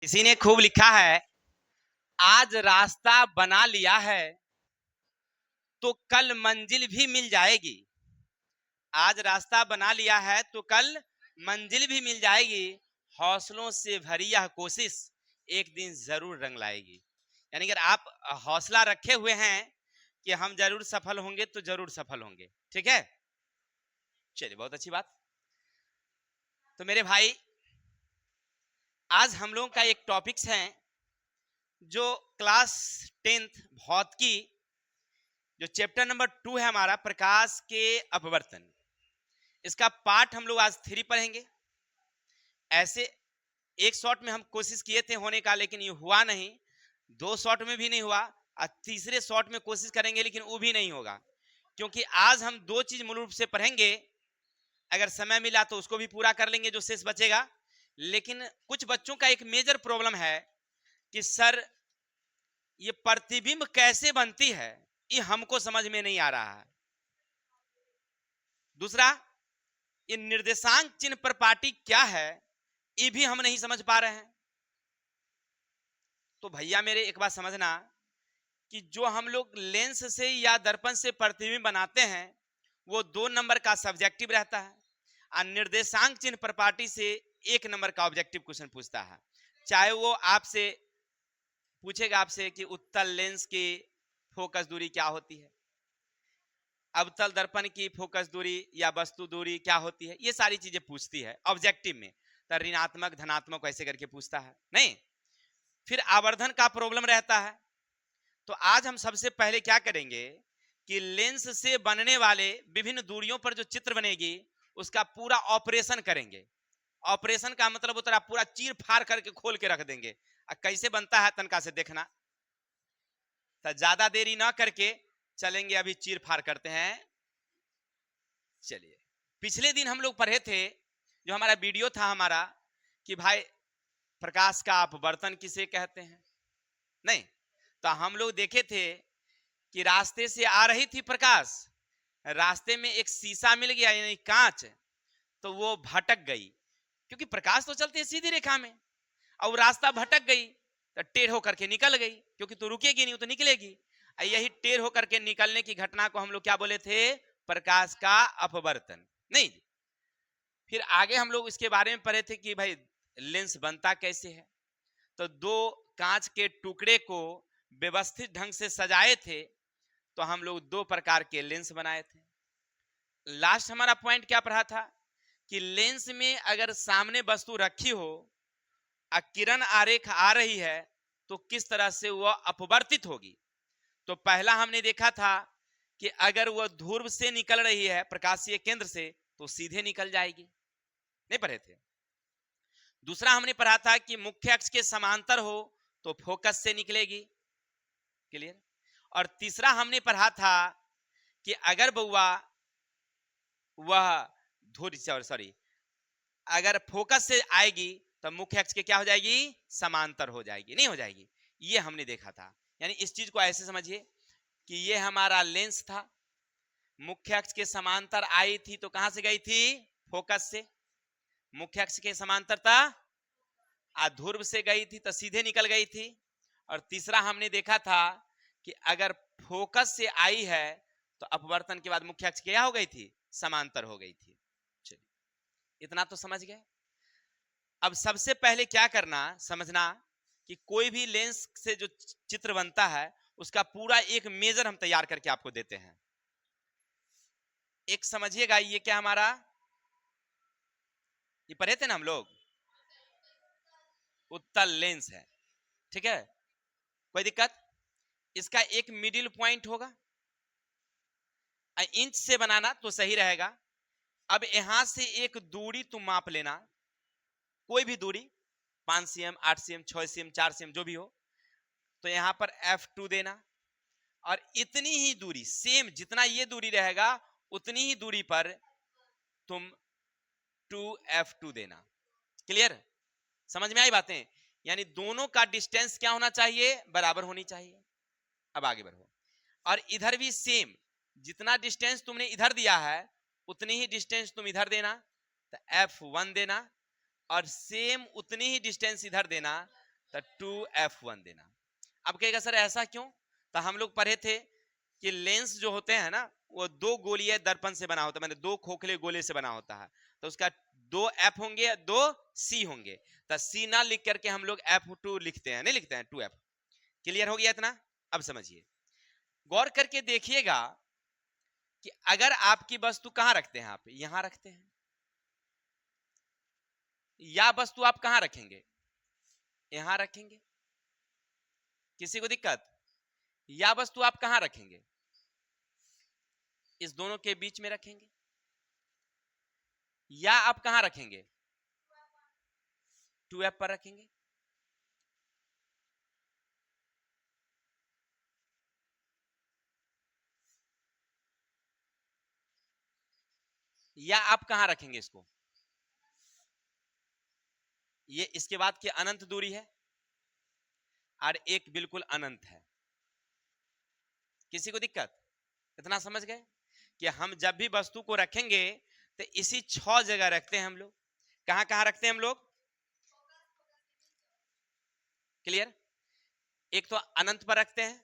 किसी ने खूब लिखा है, आज रास्ता बना लिया है तो कल मंजिल भी मिल जाएगी। आज रास्ता बना लिया है तो कल मंजिल भी मिल जाएगी। हौसलों से भरी यह कोशिश एक दिन जरूर रंग लाएगी। यानी अगर आप हौसला रखे हुए हैं कि हम जरूर सफल होंगे तो जरूर सफल होंगे। ठीक है, चलिए बहुत अच्छी बात। तो मेरे भाई, आज हम लोगों का एक टॉपिक्स है जो क्लास 10th भौतिकी, जो चैप्टर नंबर 2 है हमारा, प्रकाश के अपवर्तन। इसका पार्ट हम लोग आज 3 पढ़ेंगे। ऐसे एक शॉट में हम कोशिश किए थे होने का, लेकिन ये हुआ नहीं। 2 शॉट में भी नहीं हुआ और तीसरे शॉट में कोशिश करेंगे लेकिन वो भी नहीं होगा, क्योंकि आज हम 2 चीज मूल रूप से पढ़ेंगे। अगर समय मिला तो उसको भी पूरा कर लेंगे जो शेष बचेगा। लेकिन कुछ बच्चों का एक मेजर प्रॉब्लम है कि सर ये प्रतिबिंब कैसे बनती है, ये हमको समझ में नहीं आ रहा है। दूसरा, ये निर्देशांक चिन्ह प्रपाटी क्या है, ये भी हम नहीं समझ पा रहे हैं। तो भैया मेरे एक बात समझना कि जो हम लोग लेंस से या दर्पण से प्रतिबिंब बनाते हैं वो 2 नंबर का सब्जेक्टिव रहता है, और निर्देशांक चिन्ह प्रपाटी से 1 नंबर का ऑब्जेक्टिव क्वेश्चन पूछता है। चाहे वो आपसे पूछेगा आपसे कि उत्तल लेंस की फोकस दूरी क्या होती है, अवतल दर्पण की फोकस दूरी या वस्तु दूरी क्या होती है, ये सारी चीजें पूछती है ऑब्जेक्टिव में। तो ऋणात्मक धनात्मक ऐसे करके पूछता है नहीं। फिर आवर्धन का प्रॉब्लम रहता है। तो आज हम सबसे पहले क्या करेंगे कि लेंस से बनने वाले विभिन्न दूरियों पर जो चित्र बनेगी उसका पूरा ऑपरेशन करेंगे। ऑपरेशन का मतलब होता है पूरा चीर फाड़ करके खोल के रख देंगे। कैसे बनता है तनका से देखना। तो ज्यादा देरी ना करके चलेंगे, अभी चीर फाड़ करते हैं। चलिए, पिछले दिन हम लोग पढ़े थे, जो हमारा वीडियो था हमारा, कि भाई प्रकाश का अपवर्तन किसे कहते हैं। नहीं, तो हम लोग देखे थे कि रास्ते से आ रही थी प्रकाश, रास्ते में एक शीशा मिल गया यानी कांच, तो वो भटक गई, क्योंकि प्रकाश तो चलती है सीधी रेखा में, और रास्ता भटक गई तो टेढ़ होकर के निकल गई, क्योंकि तो रुकेगी नहीं, तो निकलेगी। यही टेढ़ होकर के निकलने की घटना को हम लोग क्या बोले थे, प्रकाश का अपवर्तन। नहीं, फिर आगे हम लोग इसके बारे में पढ़े थे कि भाई लेंस बनता कैसे है। तो 2 कांच के टुकड़े को व्यवस्थित ढंग से सजाए थे, तो हम लोग 2 प्रकार के लेंस बनाए थे। लास्ट हमारा पॉइंट क्या पढ़ा था कि लेंस में अगर सामने वस्तु रखी हो, किरण आरेख आ रही है, तो किस तरह से वह अपवर्तित होगी। तो पहला हमने देखा था कि अगर वह ध्रुव से निकल रही है प्रकाशीय केंद्र से तो सीधे निकल जाएगी, नहीं पढ़े थे। दूसरा हमने पढ़ा था कि मुख्य अक्ष के समांतर हो तो फोकस से निकलेगी। क्लियर। और तीसरा हमने पढ़ा था कि अगर बउआ वह अगर फोकस से आएगी तो मुख्य अक्ष के क्या हो जाएगी, समांतर हो जाएगी, नहीं हो जाएगी। ये हमने देखा था। यानी इस चीज को ऐसे समझिए कि ये हमारा लेंस था, मुख्य अक्ष के समांतर आई थी तो कहां से गई थी, फोकस से। मुख्य अक्ष के समांतर था, ध्रुव से गई थी तो सीधे निकल गई थी। और तीसरा हमने देखा था कि अगर फोकस से आई है तो अपवर्तन के बाद मुख्य अक्ष क्या हो गई थी, समांतर हो गई थी। चलिए, इतना तो समझ गए। अब सबसे पहले क्या करना, समझना कि कोई भी लेंस से जो चित्र बनता है उसका पूरा एक मेजर हम तैयार करके आपको देते हैं। एक समझिएगा, ये क्या हमारा, ये पढ़े थे ना हम लोग, उत्तल लेंस है। ठीक है, कोई दिक्कत। इसका एक मिडिल पॉइंट होगा, इंच से बनाना तो सही रहेगा। अब यहां से एक दूरी तुम माप लेना, कोई भी दूरी, 5 cm, 8 cm, 6 cm, 4 cm जो भी हो। तो यहां पर F2 देना, और इतनी ही दूरी सेम, जितना ये दूरी रहेगा उतनी ही दूरी पर तुम 2F2 देना। क्लियर, समझ में आई बातें। यानी दोनों का डिस्टेंस क्या होना चाहिए, बराबर होनी चाहिए। अब आगे बढ़ो, और इधर भी सेम, जितना डिस्टेंस तुमने इधर दिया है उतनी ही डिस्टेंस तुम इधर देना, तो F1 देना, और सेम उतनी ही डिस्टेंस इधर देना, तो 2F1 देना। अब कहेगा सर ऐसा क्यों? तो हम लोग पढ़े थे कि लेंस जो होते हैं ना वो दो गोलीय दर्पण से बना होता है, मैंने दो खोखले गोले से बना होता है। तो उसका 2F होंगे 2C होंगे। तो C ना लिख करके हम लोग F2 लिखते हैं, नहीं लिखते हैं 2F। क्लियर हो गया इतना? अब समझिए, गौर करके देखिएगा कि अगर आपकी वस्तु कहां रखते हैं, आप यहां रखते हैं, या वस्तु आप कहां रखेंगे, यहां रखेंगे, किसी को दिक्कत? या वस्तु आप कहां रखेंगे, इस दोनों के बीच में रखेंगे, या आप कहां रखेंगे, 2F पर रखेंगे। या आप कहां रखेंगे इसको, ये इसके बाद की अनंत दूरी है और एक बिल्कुल अनंत है। किसी को दिक्कत? इतना समझ गए कि हम जब भी वस्तु को रखेंगे तो इसी 6 जगह रखते हैं हम लोग। कहां कहां रखते हैं हम लोग? क्लियर? एक तो अनंत पर रखते हैं,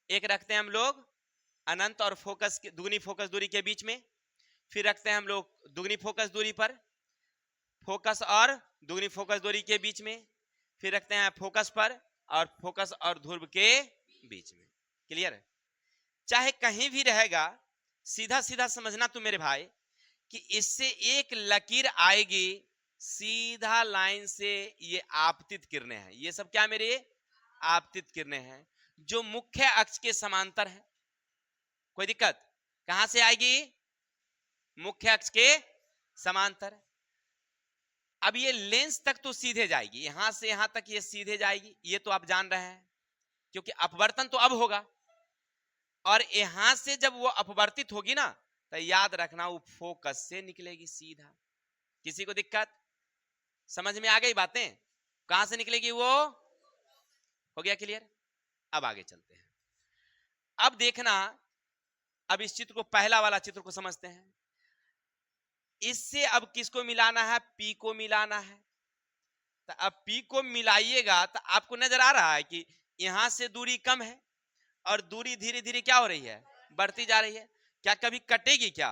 एक रखते हैं हम लोग अनंत और फोकस दुगनी फोकस दूरी के बीच में, फिर रखते हैं हम लोग दुगनी फोकस दूरी पर फोकस और दुगनी फोकस दूरी के बीच में, फिर रखते हैं फोकस पर और फोकस और ध्रुव के बीच में। क्लियर है? चाहे कहीं भी रहेगा, सीधा सीधा समझना तू मेरे भाई कि इससे एक लकीर आएगी, सीधा लाइन से ये आपतित किरणें हैं। ये सब क्या मेरे? आपतित किरणें हैं जो मुख्य अक्ष के समांतर है। कोई दिक्कत? कहां से आएगी? मुख्य अक्ष के समांतर। अब ये लेंस तक तो सीधे जाएगी, यहां से यहां तक ये सीधे जाएगी, ये तो आप जान रहे हैं, क्योंकि अपवर्तन तो अब होगा। और यहां से जब वो अपवर्तित होगी ना, तो याद रखना वो फोकस से निकलेगी सीधा। किसी को दिक्कत? समझ में आ गई बातें? कहां से निकलेगी वो? हो गया क्लियर? अब आगे चलते हैं। अब देखना, अब इस चित्र को, पहला वाला चित्र को समझते हैं। इससे अब किसको मिलाना है? पी को मिलाना है। तो अब पी को मिलाइएगा तो आपको नजर आ रहा है कि यहां से दूरी कम है और दूरी धीरे धीरे क्या हो रही है? बढ़ती जा रही है। क्या कभी कटेगी? क्या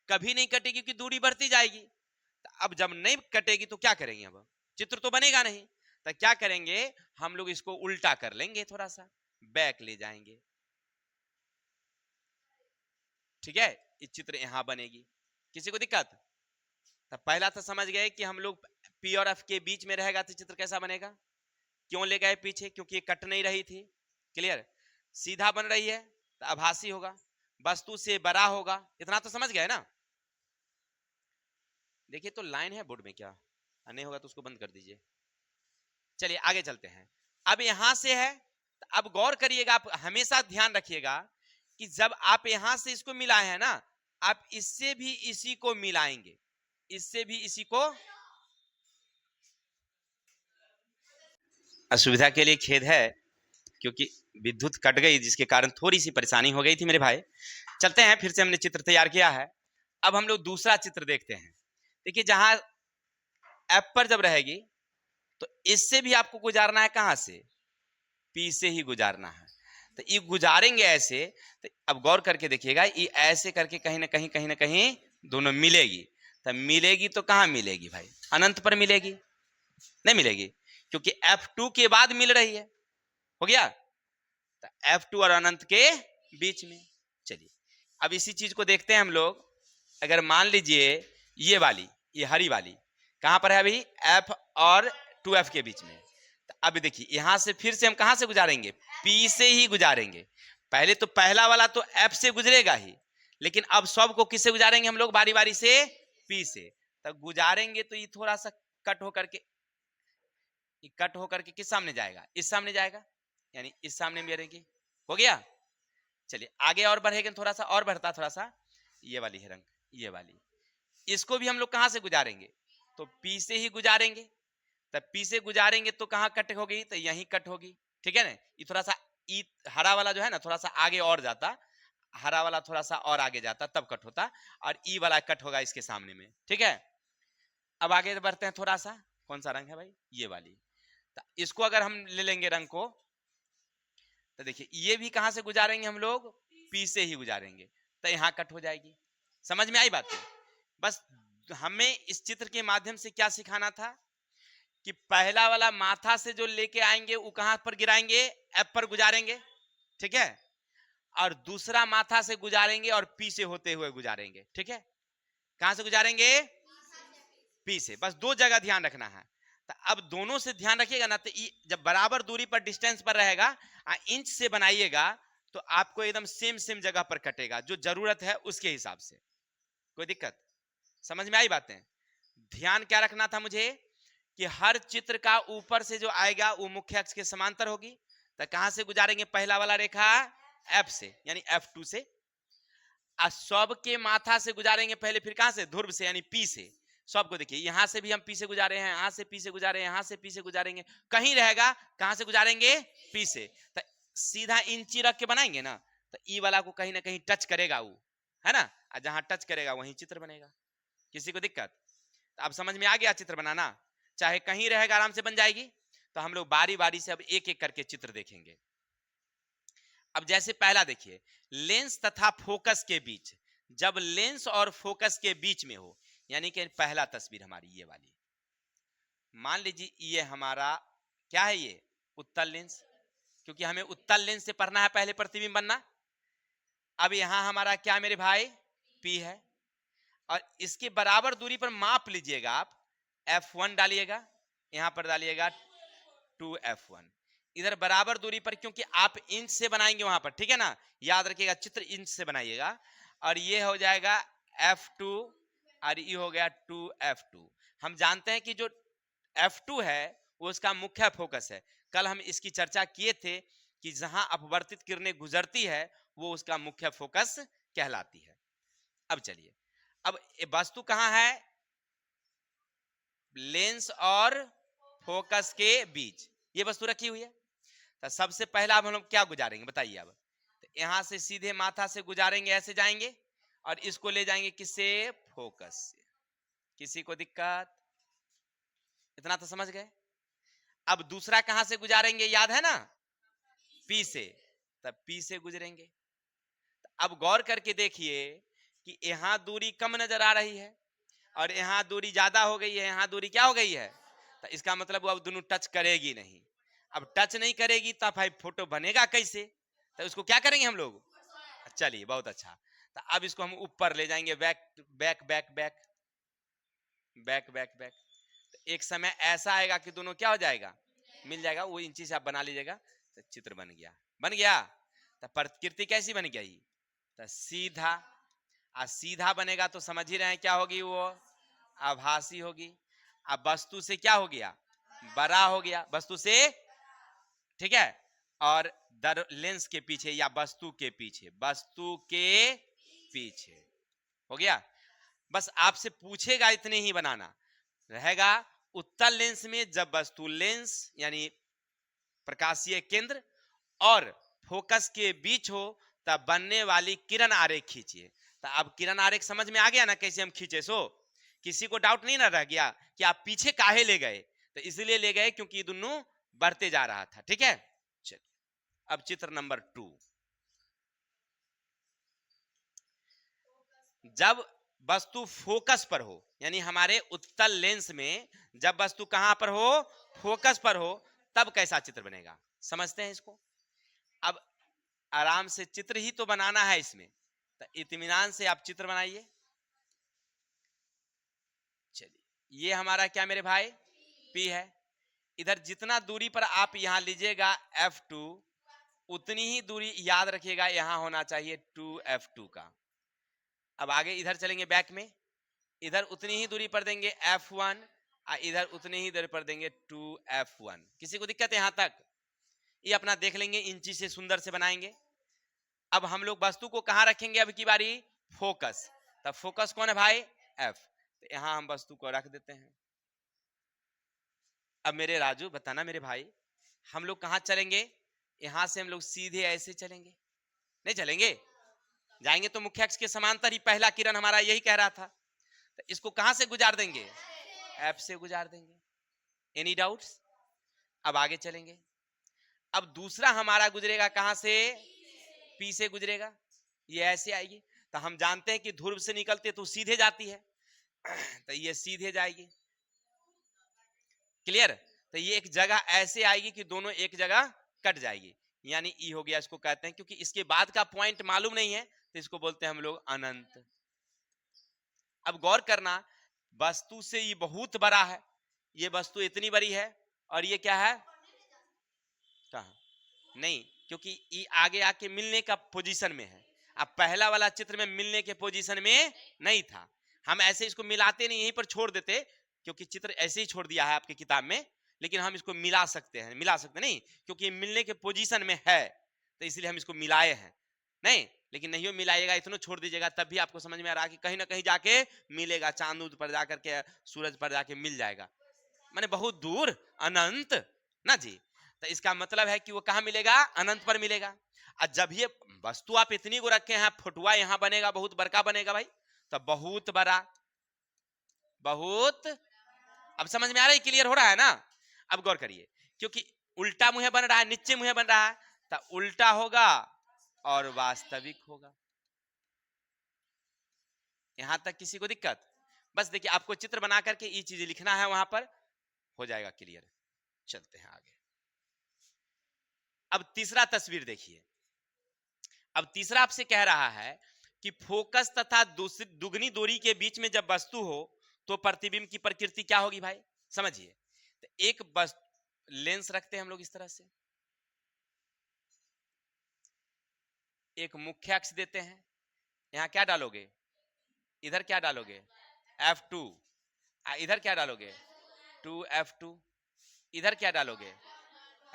कभी नहीं कटेगी, कि दूरी बढ़ती जाएगी। तो अब जब नहीं कटेगी तो क्या करेंगे? अब चित्र तो बनेगा नहीं, तो क्या करेंगे हम लोग? इसको उल्टा कर लेंगे, थोड़ा सा बैक ले जाएंगे। ठीक है? ये चित्र यहां बनेगी। किसी को दिक्कत? तो पहला तो समझ गए कि हम लोग पी और एफ के बीच में रहेगा तो चित्र कैसा बनेगा। क्यों ले गए पीछे? क्योंकि ये कट नहीं रही थी। क्लियर? सीधा बन रही है तो आभासी होगा, वस्तु से बड़ा होगा। इतना तो समझ गए ना? देखिए तो लाइन है बोर्ड में, क्या नहीं होगा तो उसको बंद कर दीजिए। चलिए आगे चलते हैं। अब यहां से है तो अब गौर करिएगा, आप हमेशा ध्यान रखिएगा कि जब आप यहां से इसको मिलाए हैं ना, आप इससे भी इसी को मिलाएंगे, इससे भी इसी को। असुविधा के लिए खेद है, क्योंकि विद्युत कट गई जिसके कारण थोड़ी सी परेशानी हो गई थी मेरे भाई। चलते हैं, फिर से हमने चित्र तैयार किया है। अब हम लोग दूसरा चित्र देखते हैं। देखिए जहां एफ पर जब रहेगी तो इससे भी आपको गुजारना है, कहां से? पी से ही गुजारना है। तो ये गुजारेंगे ऐसे, तो अब गौर करके देखिएगा, ये ऐसे करके कहीं ना कहीं दोनों मिलेगी। तो मिलेगी तो कहां मिलेगी भाई? अनंत पर मिलेगी? नहीं मिलेगी, क्योंकि F2 के बाद मिल रही है। हो गया? तो F2 और अनंत के बीच में। चलिए अब इसी चीज को देखते हैं हम लोग। अगर मान लीजिए ये वाली, ये हरी वाली कहां पर है अभी? F और 2F के बीच में। तो अब देखिए यहां से फिर से हम कहां से गुजारेंगे? P से ही गुजारेंगे। पहले तो पहला वाला तो F से गुजरेगा ही, लेकिन अब सब को किससे गुजारेंगे हम लोग? बारी बारी से P से। तो गुजारेंगे तो ये थोड़ा सा कट होकर के, कट होकर के किस सामने जाएगा? इस सामने जाएगा, यानी इस सामने मिलेगी। हो गया? चलिए आगे और बढ़ेगा, थोड़ा सा और बढ़ता, थोड़ा सा ये वाली है रंग, ये वाली, इसको भी हम लोग कहां से गुजारेंगे? तो पी से ही गुजारेंगे। तब पी से गुजारेंगे तो कहां कट होगी? तो यहीं कट होगी। ठीक है ना? ये थोड़ा सा ई हरा वाला जो है ना, थोड़ा सा आगे और जाता, हरा वाला थोड़ा सा और आगे जाता तब कट होता, और ई वाला कट होगा इसके सामने में। ठीक है? अब आगे बढ़ते हैं थोड़ा सा। कौन सा रंग है भाई? ये वाली। तो इसको अगर हम ले लेंगे रंग को, तो देखिए ये भी कहां से गुजारेंगे हम लोग, पी से ही गुजारेंगे, तो यहां कट हो जाएगी। समझ में आई बात है? बस हमें इस चित्र के माध्यम से क्या सिखाना था कि पहला वाला माथा से जो लेके आएंगे वो कहां पर गिराएंगे, एफ पर गुजारेंगे, ठीक है, और दूसरा माथा से गुजारेंगे और पी से होते हुए गुजारेंगे, ठीक है। कहां से गुजारेंगे, पी से। बस दो जगह ध्यान रखना है। तो अब दोनों से ध्यान रखिएगा ना, तो जब बराबर दूरी पर डिस्टेंस पर रहेगा, इंच से बनाइएगा तो आपको एकदम सेम सेम जगह पर कटेगा, जो जरूरत है उसके हिसाब से। कोई दिक्कत, समझ में आई बातें? ध्यान क्या रखना था मुझे कि हर चित्र का ऊपर से जो आएगा वो मुख्य अक्ष के समांतर होगी। तो कहां से गुजारेंगे, पहला वाला रेखा एफ से, यानी F2 से। सब के माथा से गुजारेंगे पहले, फिर कहां से, ध्रुव से यानी पी से। सबको देखिए यहां से भी हम पी से गुजारे हैं, यहां से पी से गुजारे हैं, यहां से पी से गुजारेंगे, कहीं रहेगा कहां से गुजारेंगे, पी से। तो सीधा इंची रख के बनाएंगे ना, तो ई वाला को कहीं ना कहीं टच करेगा वो, है ना, जहां टच करेगा वहीं चित्र बनेगा। किसी को दिक्कत? तो अब समझ में आ गया चित्र बनाना, चाहे कहीं रहेगा आराम से बन जाएगी। तो हम लोग बारी बारी से अब एक एक करके चित्र देखेंगे। अब जैसे पहला देखिए, लेंस तथा फोकस के बीच, जब लेंस और फोकस के बीच में हो, यानी कि पहला तस्वीर हमारी ये वाली, मान लीजिए ये हमारा क्या है, ये उत्तल लेंस, क्योंकि हमें उत्तल लेंस से पढ़ना है पहले प्रतिबिंब बनना। अब यहां हमारा क्या मेरे भाई, पी है, और इसके बराबर दूरी पर माप लीजिएगा आप, F1 डालिएगा, यहां पर डालिएगा 2F1, इधर बराबर दूरी पर, क्योंकि आप इंच से बनाएंगे वहां पर, ठीक है ना, याद रखिएगा चित्र इंच से बनाइएगा। और ये हो जाएगा F2 और ये हो गया 2F2। हम जानते हैं कि जो F2 है वो उसका मुख्य फोकस है। कल हम इसकी चर्चा किए थे कि जहां अपवर्तित किरणें गुजरती है वो उसका मुख्य फोकस कहलाती है। अब चलिए, अब वस्तु कहां है, लेंस और फोकस के बीच ये वस्तु रखी हुई है। तो सबसे पहला अब हम लोग क्या गुजारेंगे बताइए। अब तो यहां से सीधे माथा से गुजारेंगे, ऐसे जाएंगे और इसको ले जाएंगे किससे, फोकस से। किसी को दिक्कत, इतना तो समझ गए। अब दूसरा कहां से गुजारेंगे, याद है ना, पी से, तब पी से गुजरेंगे। अब गौर करके देखिए कि यहां दूरी कम नजर आ रही है और यहां दूरी ज्यादा हो गई है, यहां दूरी क्या हो गई है, तो इसका मतलब वो अब दोनों टच करेगी नहीं। अब टच नहीं करेगी तो भाई फोटो बनेगा कैसे, तो उसको क्या करेंगे हम लोग, चलिए बहुत अच्छा। तो अब इसको हम ऊपर ले जाएंगे, back back back back back back back. तो एक समय ऐसा आएगा कि दोनों क्या हो जाएगा, मिल जाएगा, वो इंची से आप बना लीजिएगा। तो चित्र बन गया, बन गया। तो प्रकृति कैसी बन गई, तो सीधा, सीधा बनेगा तो समझ ही रहे हैं क्या होगी वो, आभासी होगी। अब वस्तु से क्या हो गया, बड़ा हो गया वस्तु से, ठीक है, और लेंस के पीछे या वस्तु के पीछे, वस्तु के पीछे हो गया। बस आपसे पूछेगा इतने ही बनाना रहेगा। उत्तल लेंस में जब वस्तु लेंस यानी प्रकाशीय केंद्र और फोकस के बीच हो तब बनने वाली किरण आरेख खींचिए। तो अब किरण आरेख समझ में आ गया ना कैसे हम खींचे, सो किसी को डाउट नहीं ना रह गया कि आप पीछे काहे ले गए, तो इसलिए ले गए क्योंकि दोनों बढ़ते जा रहा था, ठीक है। चलिए अब चित्र नंबर 2, जब वस्तु फोकस पर हो, यानी हमारे उत्तल लेंस में जब वस्तु कहां पर हो, फोकस पर हो, तब कैसा चित्र बनेगा, समझते हैं इसको। अब आराम से चित्र ही तो बनाना है इसमें, तो इत्मीनान से आप चित्र बनाइए। चलिए ये हमारा क्या मेरे भाई, पी है। इधर जितना दूरी पर आप यहां लीजिएगा F2, उतनी ही दूरी याद रखिएगा यहां होना चाहिए 2F2 का। अब आगे इधर चलेंगे बैक में, इधर उतनी ही दूरी पर देंगे F1 और इधर उतनी ही दूरी पर देंगे 2F1। किसी को दिक्कत है यहां तक, ये अपना देख लेंगे, इंची से सुंदर से बनाएंगे। अब हम लोग वस्तु को कहां रखेंगे, अब की बारी फोकस। तब फोकस कौन है भाई, F, तो यहां हम वस्तु को रख देते हैं। अब मेरे राजू बताना मेरे भाई, हम लोग कहां चलेंगे, यहां से हम लोग सीधे ऐसे चलेंगे, नहीं चलेंगे, जाएंगे तो मुख्य अक्ष के समांतर ही, पहला किरण हमारा यही कह रहा था। तो इसको कहां से गुजार देंगे, F से गुजार देंगे। Any doubts? अब आगे चलेंगे। अब दूसरा हमारा गुजरेगा कहां से, पी से गुजरेगा, ये ऐसे आएगी। तो हम जानते हैं कि ध्रुव से निकलते तो सीधे जाती है, तो ये सीधे जाएगी, क्लियर। तो ये एक जगह ऐसे आएगी कि दोनों एक जगह कट जाएगी, यानी ई हो गया, इसको कहते हैं, क्योंकि इसके बाद का पॉइंट मालूम नहीं है तो इसको बोलते हैं हम लोग अनंत। अब गौर करना, वस्तु से ये बहुत बड़ा है, ये वस्तु इतनी बड़ी है, और ये क्या है, कहा नहीं, क्योंकि ये आगे आके मिलने का पोजीशन में है। अब पहला वाला चित्र में मिलने के पोजीशन में नहीं था, हम ऐसे इसको मिलाते नहीं, यहीं पर छोड़ देते, क्योंकि चित्र ऐसे ही छोड़ दिया है आपकी किताब में, लेकिन हम इसको मिला सकते हैं, मिला सकते नहीं, क्योंकि मिलने के पोजीशन में है, तो इसलिए हम इसको मिलाए हैं। नहीं, लेकिन नहीं मिलाइएगा, इतना छोड़ दीजिएगा, तब भी आपको समझ में आ रहा है कि कहीं ना कहीं जाके मिलेगा, चांद पर जाकर के, सूरज पर जाके मिल जाएगा, माने बहुत दूर, अनंत ना जी। तो इसका मतलब है कि वो कहां मिलेगा, अनंत पर मिलेगा। और जब ये वस्तु आप इतनी को रखे हैं, फुटुआ यहां बनेगा, बहुत बड़का बनेगा भाई, तो बहुत बड़ा, बहुत, अब समझ में आ रहा है, क्लियर हो रहा है ना। अब गौर करिए, क्योंकि उल्टा मुंह बन रहा है, नीचे मुंह बन रहा है, तो उल्टा होगा और वास्तविक होगा। यहां तक किसी को दिक्कत? बस देखिए, आपको चित्र बना करके ये चीजें लिखना है, वहां पर हो जाएगा क्लियर। चलते हैं आगे। अब तीसरा तस्वीर देखिए। अब तीसरा आपसे कह रहा है कि फोकस तथा दुगनी दूरी के बीच में जब वस्तु हो तो प्रतिबिंब की प्रकृति क्या होगी भाई, समझिए। तो एक लेंस रखते हैं हम लोग इस तरह से, एक मुख्य अक्ष देते हैं, यहां क्या डालोगे, इधर क्या डालोगे, F2, इधर क्या डालोगे, 2F2, इधर क्या डालोगे,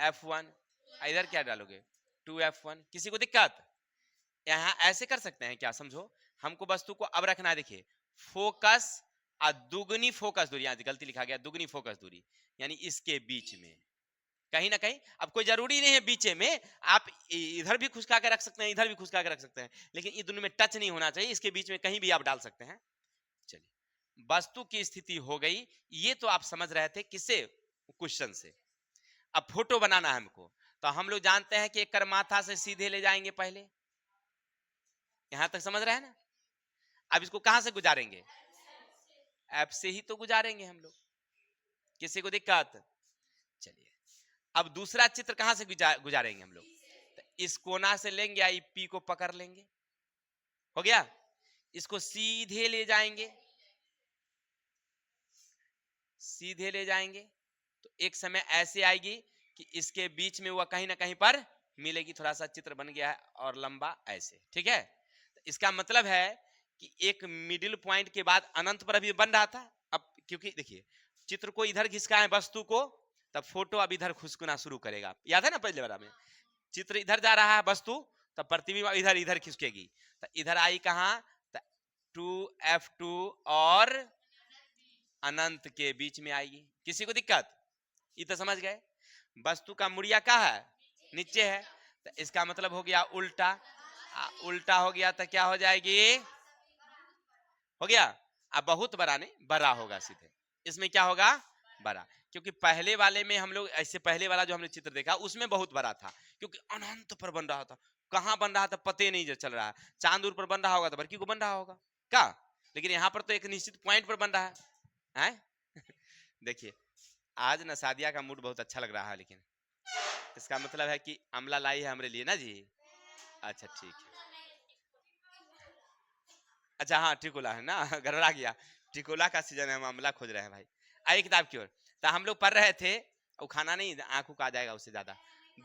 F1, इधर क्या डालोगे, 2F1। किसी को दिक्कत? यहां ऐसे कर सकते हैं क्या, समझो, हमको वस्तु को अब रखना है, देखिए, फोकस और दुगनी फोकस दूरी, यहां गलती लिखा गया, दुगनी फोकस दूरी, यानी इसके बीच में कहीं ना कहीं, अब कोई जरूरी नहीं है बीचे में, आप इधर भी खुशका के रख सकते हैं, इधर भी खुशका के रख सकते हैं, लेकिन ये दोनों में टच नहीं होना चाहिए, इसके बीच में कहीं भी आप डाल सकते हैं। चलिए, वस्तु की स्थिति हो गई, ये तो आप समझ रहे थे किससे, क्वेश्चन से। अब फोटो बनाना है हमको, तो हम लोग जानते हैं कि एक माथा से सीधे ले जाएंगे पहले, यहां तक समझ रहे हैं ना। अब इसको कहां से गुजारेंगे, ऐप से ही तो गुजारेंगे हम लोग, किसी को दिक्कत? चलिए, अब दूसरा चित्र कहां से गुजारेंगे हम लोग, तो इस कोना से लेंगे, आई पी को पकड़ लेंगे, हो गया, इसको सीधे ले जाएंगे, सीधे ले जाएंगे, तो एक समय ऐसे आएगी कि इसके बीच में वह कहीं ना कहीं पर मिलेगी, थोड़ा सा चित्र बन गया है और लंबा ऐसे, ठीक है। तो इसका मतलब है कि एक मिडिल पॉइंट के बाद अनंत पर अभी बन रहा था, अब क्योंकि देखिए चित्र को इधर घिसकाए वस्तु को, तब फोटो अब इधर खुसकना शुरू करेगा, याद है ना पहले वाला में, चित्र इधर जा रहा है वस्तु, तब प्रतिबिंब इधर इधर खिसकेगी, तो इधर आई कहां, 2F2 और अनंत के बीच में आएगी। किसी को दिक्कत? ये तो समझ गए, वस्तु का मुड़िया कहाँ है, नीचे है, तो इसका मतलब हो गया उल्टा, उल्टा हो गया तो क्या हो जाएगी, हो गया, अब बहुत बड़ा नहीं, बड़ा होगा सीधे, इसमें क्या होगा, बड़ा, क्योंकि पहले वाले में हम लोग ऐसे, पहले वाला जो हमने चित्र देखा उसमें बहुत बड़ा था, क्योंकि अनंत पर बन रहा था, कहां बन रहा था पते नहीं जो चल रहा है, चांद पर बन रहा होगा तो बरकी को बन रहा होगा क्या, लेकिन यहाँ पर तो एक निश्चित पॉइंट पर बन रहा है? देखिए, आज ना सादिया का मूड बहुत अच्छा लग रहा है, लेकिन इसका मतलब है कि अमला लाई है हमारे लिए ना जी, अच्छा ठीक है, अच्छा हाँ टिकोला है ना, गड़बड़ा गया, टिकोला का सीजन है, हम अमला खोज रहे हैं भाई। आइए किताब की ओर, तो हम लोग पढ़ रहे थे, वो खाना नहीं, आंखों का आ जाएगा उससे ज्यादा,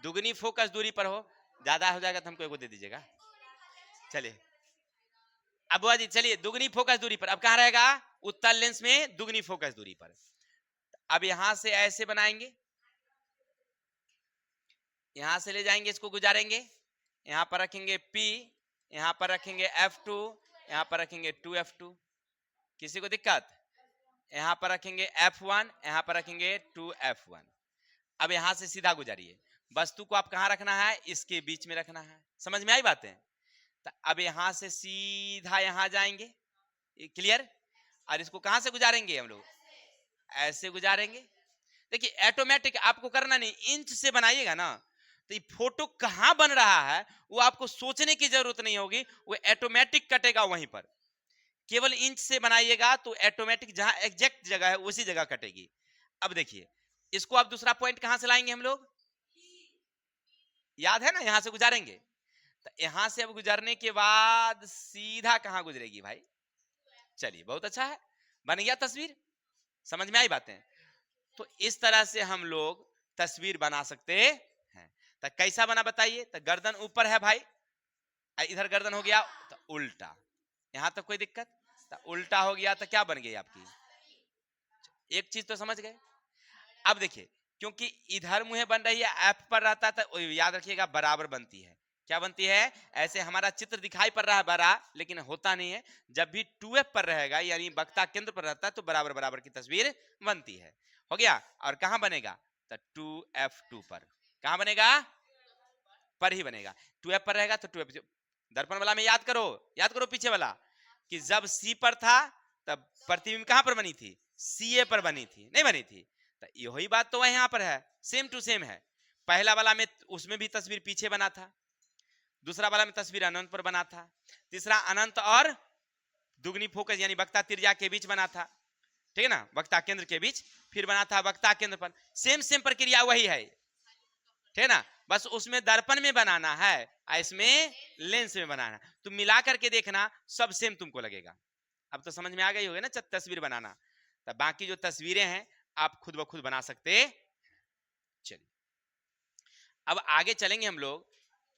दुगनी फोकस दूरी पर हो, ज्यादा हो जाएगा तो हमको एगो दे दीजिएगा। चलिए, अब बुआ जी चलिए, दुगनी फोकस दूरी पर, अब कहाँ रहेगा, उत्तल लेंस में दुगनी फोकस दूरी पर। अब यहां से ऐसे बनाएंगे, यहां से ले जाएंगे, इसको गुजारेंगे, यहां पर रखेंगे P, यहां पर रखेंगे F2, यहां पर रखेंगे 2F2। किसी को दिक्कत? यहां पर रखेंगे F1, यहां पर रखेंगे 2F1। अब यहां से सीधा गुजारिए, वस्तु को आप कहां रखना है, इसके बीच में रखना है, समझ में आई बातें? तो अब यहां से सीधा यहां जाएंगे, क्लियर, और इसको कहां से गुजारेंगे हम लोग, ऐसे गुजारेंगे, देखिए ऑटोमेटिक आपको करना नहीं, इंच से बनाइएगा ना तो ये फोटो कहां बन रहा है वो आपको सोचने की जरूरत नहीं होगी, वो ऑटोमेटिक कटेगा वहीं पर। केवल इंच से बनाइएगा तो ऑटोमेटिक जहां एग्जैक्ट जगह है उसी जगह कटेगी। अब देखिए इसको आप दूसरा पॉइंट कहां से लाएंगे हम लोग, याद है ना, यहां से गुजारेंगे। तो यहां से अब गुजरने के बाद सीधा कहां गुजरेगी भाई, चलिए बहुत अच्छा है, बन गया तस्वीर। समझ में आई बातें। तो इस तरह से हम लोग तस्वीर बना सकते हैं। तो कैसा बना बताइए, तो गर्दन ऊपर है भाई, इधर गर्दन हो गया तो उल्टा, यहां तक कोई दिक्कत, तो उल्टा हो गया तो क्या बन गई आपकी, एक चीज तो समझ गए। अब देखिए क्योंकि इधर मुंह बन रही है एफ पर रहता है तो याद रखिएगा बराबर बनती है, क्या बनती है, ऐसे हमारा चित्र दिखाई पड़ रहा है बड़ा लेकिन होता नहीं है, जब भी 2F पर रहेगा यानी वक्ता केंद्र पर रहता है तो बराबर बराबर की तस्वीर बनती है। हो गया, और कहां बनेगा, तो 2F2 पर, कहां बनेगा, पर ही बनेगा। 2F पर रहेगा तो 2F, दर्पण वाला में याद करो पीछे वाला कि जब सी पर था तब प्रतिबिंब कहां पर बनी थी, सीए पर बनी थी, नहीं बनी थी। तो यही बात तो वह यहां पर है, सेम टू सेम है। पहला वाला में उसमें भी तस्वीर पीछे बना था, दूसरा वाला में तस्वीर अनंत पर बना था, तीसरा अनंत और दुगनी फोकस यानी वक्ता त्रिज्या के बीच बना था, ठीक है ना, वक्ता केंद्र के बीच, फिर बना था वक्ता केंद्र पर, सेम सेम प्रक्रिया वही है, ठीक है ना, बस उसमें दर्पण में बनाना है और इसमें लेंस में बनाना, तो मिला करके देखना सब सेम तुमको लगेगा। अब तो समझ में आ गई होगी ना तस्वीर बनाना, तो बाकी जो तस्वीरें हैं आप खुद ब खुद बना सकते। चलिए अब आगे चलेंगे हम लोग,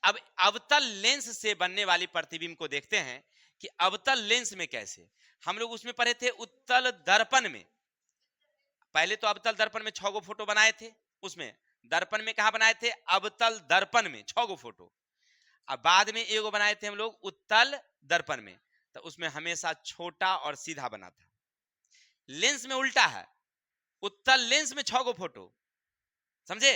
अब अवतल लेंस से बनने वाली प्रतिबिंब को देखते हैं कि अवतल लेंस में कैसे, हम लोग उसमें पढ़े थे उत्तल दर्पण में, पहले तो अवतल दर्पण में 6 गो फोटो बनाए थे, उसमें दर्पण में कहा बनाए थे, अवतल दर्पण में 6 गो फोटो, अब बाद में एगो बनाए थे हम लोग उत्तल दर्पण में, तो उसमें हमेशा छोटा और सीधा बना था। लेंस में उल्टा है, उत्तल लेंस में 6 गो फोटो, समझे,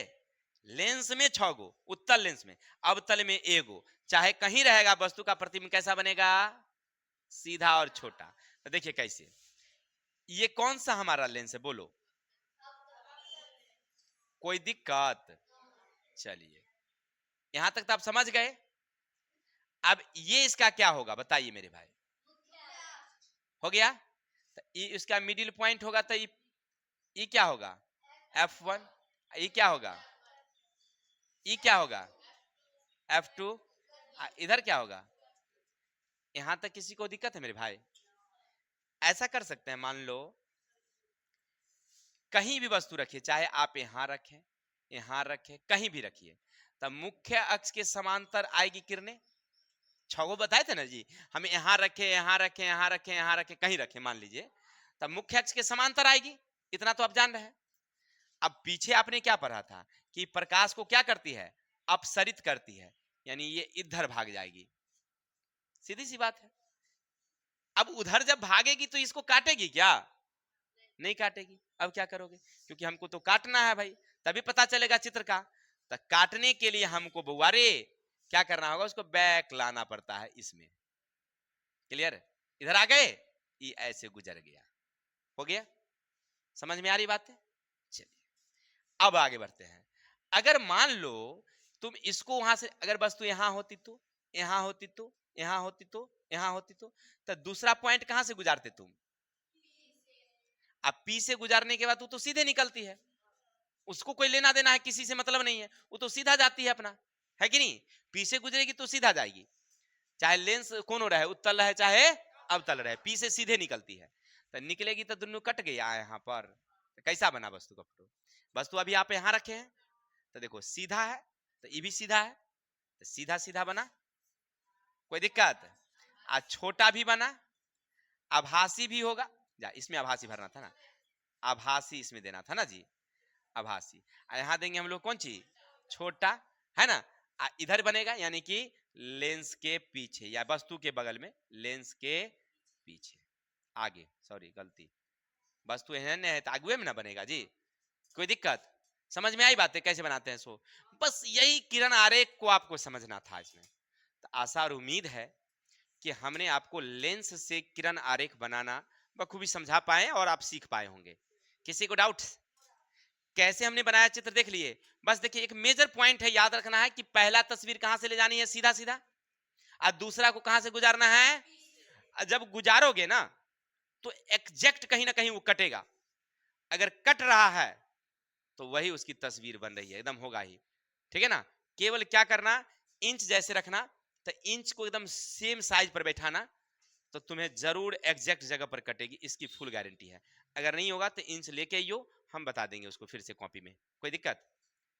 लेंस में 6 गो, उत्तल लेंस में, अवतल में एगो, चाहे कहीं रहेगा वस्तु का प्रतिबिंब कैसा बनेगा, सीधा और छोटा। तो देखिए कैसे, ये कौन सा हमारा लेंस है बोलो, कोई दिक्कत, चलिए यहां तक तो आप समझ गए। अब ये इसका क्या होगा बताइए मेरे भाई, हो गया, तो ये इसका मिडिल पॉइंट होगा, तो ये क्या होगा, F1, ये क्या होगा, ये क्या होगा F2, इधर क्या होगा, यहां तक किसी को दिक्कत है मेरे भाई, ऐसा कर सकते हैं, मान लो कहीं भी वस्तु रखिए, चाहे आप यहां रखें कहीं भी रखिए, तब मुख्य अक्ष के समांतर आएगी किरणें, 6 गो बताए थे ना जी, हम यहां रखे यहां रखे यहां रखे यहां रखे कहीं रखे मान लीजिए, तब मुख्य अक्ष के समांतर आएगी, इतना तो आप जान रहे हैं। अब पीछे आपने क्या पढ़ा था कि प्रकाश को क्या करती है, अपसरित करती है, यानी ये इधर भाग जाएगी, सीधी सी बात है। अब उधर जब भागेगी तो इसको काटेगी क्या, नहीं काटेगी, अब क्या करोगे, क्योंकि हमको तो काटना है भाई, तभी पता चलेगा चित्र का, तो काटने के लिए हमको बुआरे क्या करना होगा, उसको बैक लाना पड़ता है इसमें, क्लियर, इधर आ गए, ये ऐसे गुजर गया, हो गया, समझ में आ रही बात है। चलिए अब आगे बढ़ते हैं, अगर मान लो तुम इसको वहां से, अगर वस्तु यहां होती तो, यहां होती तो, यहां होती तो, यहां होती तो दूसरा पॉइंट कहां से गुजारते तुम, अब पी से गुजारने के बाद वो तो सीधे निकलती है, उसको कोई लेना देना है किसी से मतलब नहीं है, वो तो सीधा जाती है अपना, है कि नहीं, पी से गुजरेगी तो सीधा जाएगी, चाहे लेंस कौन रहे, उत्तल रहे चाहे अवतल रहे, पी से सीधे निकलती है, तो निकलेगी तो दोनों कट गया यहाँ पर, तो कैसा बना वस्तु का फोटो, वस्तु अभी आप यहाँ रखे हैं तो देखो सीधा है, तो ये भी सीधा है, तो सीधा सीधा बना, कोई दिक्कत, आज छोटा भी बना, आभासी भी होगा, जा इसमें आभासी भरना था ना, आभासी इसमें देना था ना जी, आभासी, यहां देंगे हम लोग कौन चीज, छोटा, है ना, इधर बनेगा यानी कि लेंस के पीछे या वस्तु के बगल में, लेंस के पीछे, आगे, सॉरी गलती, वस्तु है तो आगे में ना बनेगा जी, कोई दिक्कत, समझ में आई बातें कैसे बनाते हैं, सो बस यही किरण आरेख को आपको समझना था इसमें, तो आशा और उम्मीद है कि हमने आपको लेंस से किरण आरेख बनाना बखूबी समझा पाए और आप सीख पाए होंगे। किसी को डाउट, कैसे हमने बनाया चित्र देख लिए। बस देखिए एक मेजर पॉइंट है, याद रखना है कि पहला तस्वीर कहां से ले जानी है, सीधा सीधा, और दूसरा को कहां से गुजारना है। जब गुजारोगे ना तो एग्जैक्ट कहीं ना कहीं वो कटेगा, अगर कट रहा है तो वही उसकी तस्वीर बन रही है, एकदम होगा ही, ठीक है ना। केवल क्या करना, इंच जैसे रखना, तो इंच को एकदम सेम साइज पर बैठाना, तो तुम्हें जरूर एग्जैक्ट जगह पर कटेगी, इसकी फुल गारंटी है। अगर नहीं होगा तो इंच लेके आइयो, हम बता देंगे उसको फिर से कॉपी में, कोई दिक्कत।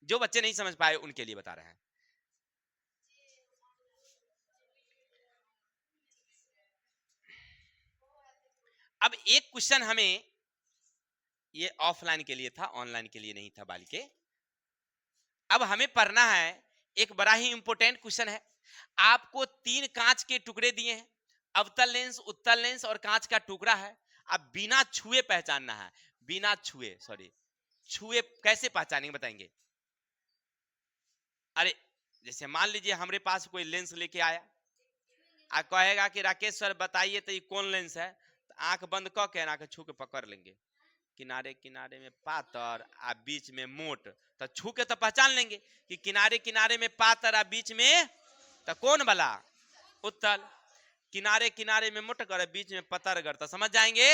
जो बच्चे नहीं समझ पाए उनके लिए बता रहे हैं। अब एक क्वेश्चन हमें, ये ऑफलाइन के लिए था, ऑनलाइन के लिए नहीं था बालिके। अब हमें पढ़ना है, एक बड़ा ही इंपॉर्टेंट क्वेश्चन है। आपको 3 कांच के टुकड़े दिए हैं, अवतल लेंस, उत्तल लेंस और कांच का टुकड़ा है। अब बिना छुए पहचानना है, बिना छुए, सॉरी छुए कैसे पहचानेंगे बताएंगे। अरे जैसे मान लीजिए हमारे पास कोई लेंस लेके आया, आ कहेगा कि राकेश सर बताइए तो ये कौन लेंस है, तो आंख बंद क के आंख छू के पकड़ लेंगे, किनारे किनारे में पातर आ बीच में मोट, तो छू के तो पहचान लेंगे कि किनारे किनारे में पातर आ बीच में, तो कौन वाला, उत्तल। किनारे किनारे में मोटगर बीच में पतरगर, तो समझ जाएंगे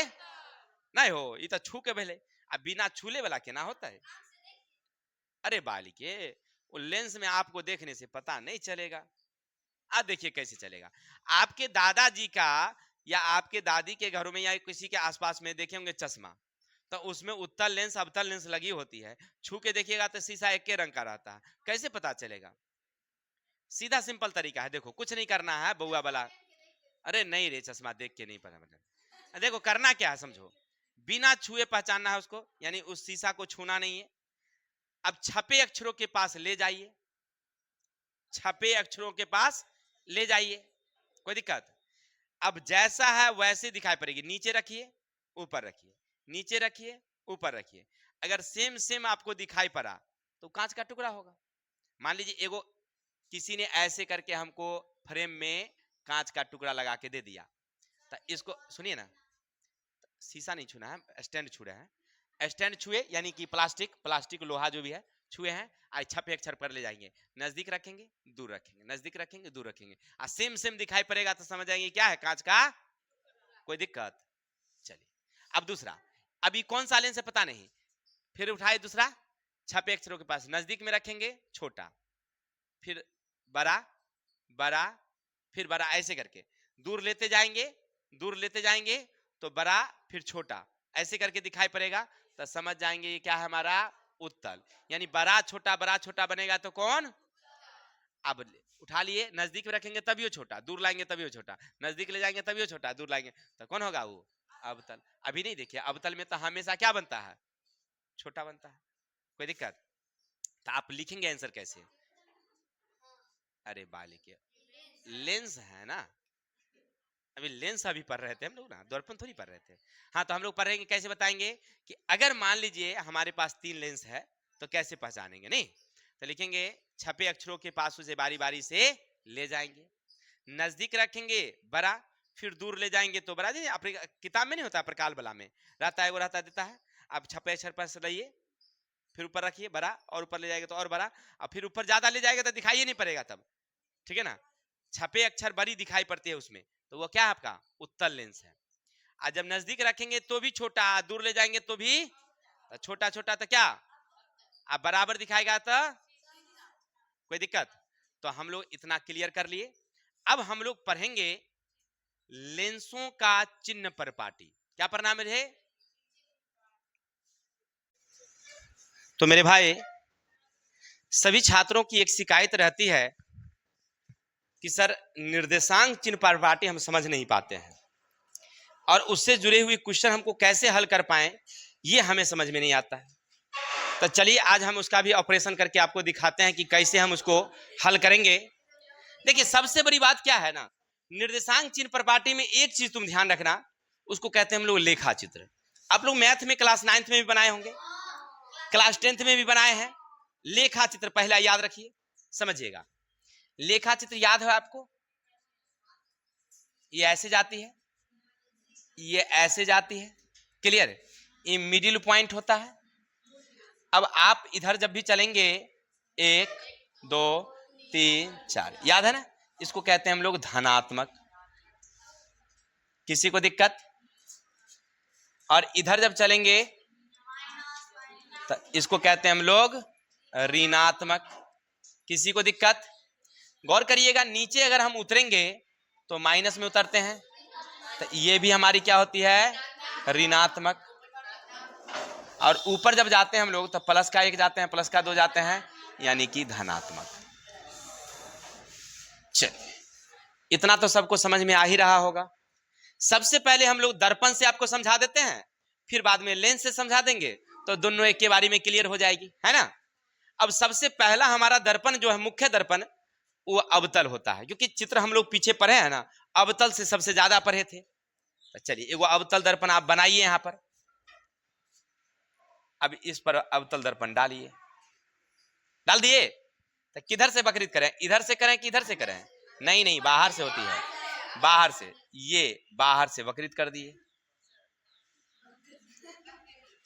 नहीं हो, ये तो छू के भेले। अब बिना छूले वाला केना होता है। अरे बालिके, वो लेंस में आपको देखने से पता नहीं चलेगा। अब देखिए कैसे चलेगा। आपके दादाजी का या आपके दादी के घरों में या किसी के आसपास में देखे होंगे चश्मा, तो उसमें उत्तल लेंस अवतल लेंस लगी होती है, छू के देखिएगा तो शीशा एक के रंग का रहता है, कैसे पता चलेगा। सीधा सिंपल तरीका है, देखो कुछ नहीं करना है बउआ वाला। अरे नहीं रे, चश्मा देख के नहीं पता मतलब। देखो करना क्या है समझो, बिना छुए पहचानना है उसको, यानी उस शीशा को छूना नहीं है। अब छपे अक्षरों के पास ले जाइए, छपे अक्षरों के पास ले जाइए, कोई दिक्कत। अब जैसा है वैसे दिखाई पड़ेगी, नीचे रखिए ऊपर रखिए, नीचे रखिए ऊपर रखिए। अगर सेम सेम आपको दिखाई पड़ा तो कांच का टुकड़ा होगा। मान लीजिए एगो किसी ने ऐसे करके हमको फ्रेम में कांच का टुकड़ा लगा के दे दिया, तो इसको सुनिए ना, शीशा नहीं छूना है, स्टैंड छू रहे हैं। स्टैंड छुए यानी कि प्लास्टिक, प्लास्टिक लोहा जो भी है छुए हैं, आज छप एक छप कर ले जाएंगे, नजदीक रखेंगे दूर रखेंगे, नजदीक रखेंगे दूर रखेंगे, और सेम सेम दिखाई पड़ेगा तो समझ जाएंगे क्या है, कांच का, कोई दिक्कत। चलिए अब दूसरा, अभी कौन सा लेंस है पता नहीं, फिर उठाए दूसरा, छपे अक्षरों के पास नजदीक में रखेंगे छोटा, फिर बड़ा, बड़ा, फिर बड़ा, ऐसे करके दूर लेते जाएंगे, दूर लेते जाएंगे तो बड़ा फिर छोटा, ऐसे करके दिखाई पड़ेगा, तो समझ जाएंगे ये क्या है हमारा, उत्तल। यानी बड़ा छोटा बनेगा तो कौन। अब उठा लिए, नजदीक में रखेंगे तभी वो छोटा, दूर लाएंगे तभी वो छोटा, नजदीक ले जाएंगे तभी वो छोटा, दूर लाएंगे तो कौन होगा वो, अवतल। अभी नहीं देखिए, अवतल में तो हमेशा क्या बनता है, छोटा बनता है, कोई दिक्कत। तो आप लिखेंगे आंसर कैसे। अरे बालिके, लेंस है ना, अभी लेंस अभी पढ़ रहे थे हम लोग ना, दर्पण थोड़ी पढ़ रहे थे। हाँ तो हम लोग पढ़ेंगे, कैसे बताएंगे कि अगर मान लीजिए हमारे पास 3 लेंस है तो कैसे पहचानेंगे, नहीं तो लिखेंगे छपे अक्षरों के पास उसे बारी बारी से ले जाएंगे, नजदीक रखेंगे बड़ा, फिर दूर ले जाएंगे तो बड़ा, अपनी किताब में नहीं होता, प्रकाल बला में रहता है, वो रहता देता है। अब छपे अक्षर पर से लाइए, फिर ऊपर रखिए बड़ा, और ऊपर ले जाएगा तो और बड़ा, और फिर ऊपर ज्यादा ले जाएगा तो दिखाई नहीं पड़ेगा तब, ठीक है ना। छपे अक्षर बड़ी दिखाई पड़ती है उसमें, तो वो क्या है आपका उत्तल लेंस है। आज जब नजदीक रखेंगे तो भी छोटा, दूर ले जाएंगे तो भी छोटा छोटा, तो क्या आप बराबर दिखाएगा तो कोई दिक्कत। तो हम लोग इतना क्लियर कर लिए। अब हम लोग पढ़ेंगे लेंसों का चिन्ह पर पाटी, क्या पढ़ना मेरे। तो मेरे भाई सभी छात्रों की एक शिकायत रहती है कि सर निर्देशांक चिन्ह पर पाटी हम समझ नहीं पाते हैं, और उससे जुड़े हुए क्वेश्चन हमको कैसे हल कर पाएं ये हमें समझ में नहीं आता है। तो चलिए आज हम उसका भी ऑपरेशन करके आपको दिखाते हैं कि कैसे हम उसको हल करेंगे। देखिए सबसे बड़ी बात क्या है ना, निर्देशांक चिन्ह प्रपाटी में एक चीज तुम ध्यान रखना, उसको कहते हैं हम लोग लेखा चित्र। आप लोग मैथ में क्लास 9th में भी बनाए होंगे, क्लास 10th में भी बनाए हैं। लेखा चित्र पहला याद रखिए, समझिएगा। लेखा चित्र याद है आपको, ये ऐसे जाती है, ये ऐसे जाती है, क्लियर। ये मिडिल पॉइंट होता है, अब आप इधर जब भी चलेंगे 1 2 3 4, याद है ना, इसको कहते हैं हम लोग धनात्मक। किसी को दिक्कत? और इधर जब चलेंगे तो इसको कहते हैं हम लोग ऋणात्मक। किसी को दिक्कत? गौर करिएगा, नीचे अगर हम उतरेंगे तो माइनस में उतरते हैं, तो ये भी हमारी क्या होती है, ऋणात्मक। और ऊपर जब जाते हैं हम लोग तो प्लस का 1 जाते हैं, प्लस का 2 जाते हैं, यानी कि धनात्मक। चलिए, इतना तो सबको समझ में आ ही रहा होगा। सबसे पहले हम लोग दर्पण से आपको समझा देते हैं, फिर बाद में लेंस से समझा देंगे, तो दोनों एक के बारे में क्लियर हो जाएगी, है ना। अब सबसे पहला हमारा दर्पण जो है, मुख्य दर्पण, वो अवतल होता है, क्योंकि चित्र हम लोग पीछे पढ़े हैं ना, अवतल से सबसे ज्यादा पढ़े थे। तो चलिए, वो अवतल दर्पण आप बनाइए यहां पर। अब इस पर अवतल दर्पण डालिए। डाल दिए? तो किधर से वक्रित करें, इधर से करें कि इधर से करें? नहीं नहीं, बाहर से होती है, बाहर से। ये बाहर से वक्रित कर दिए,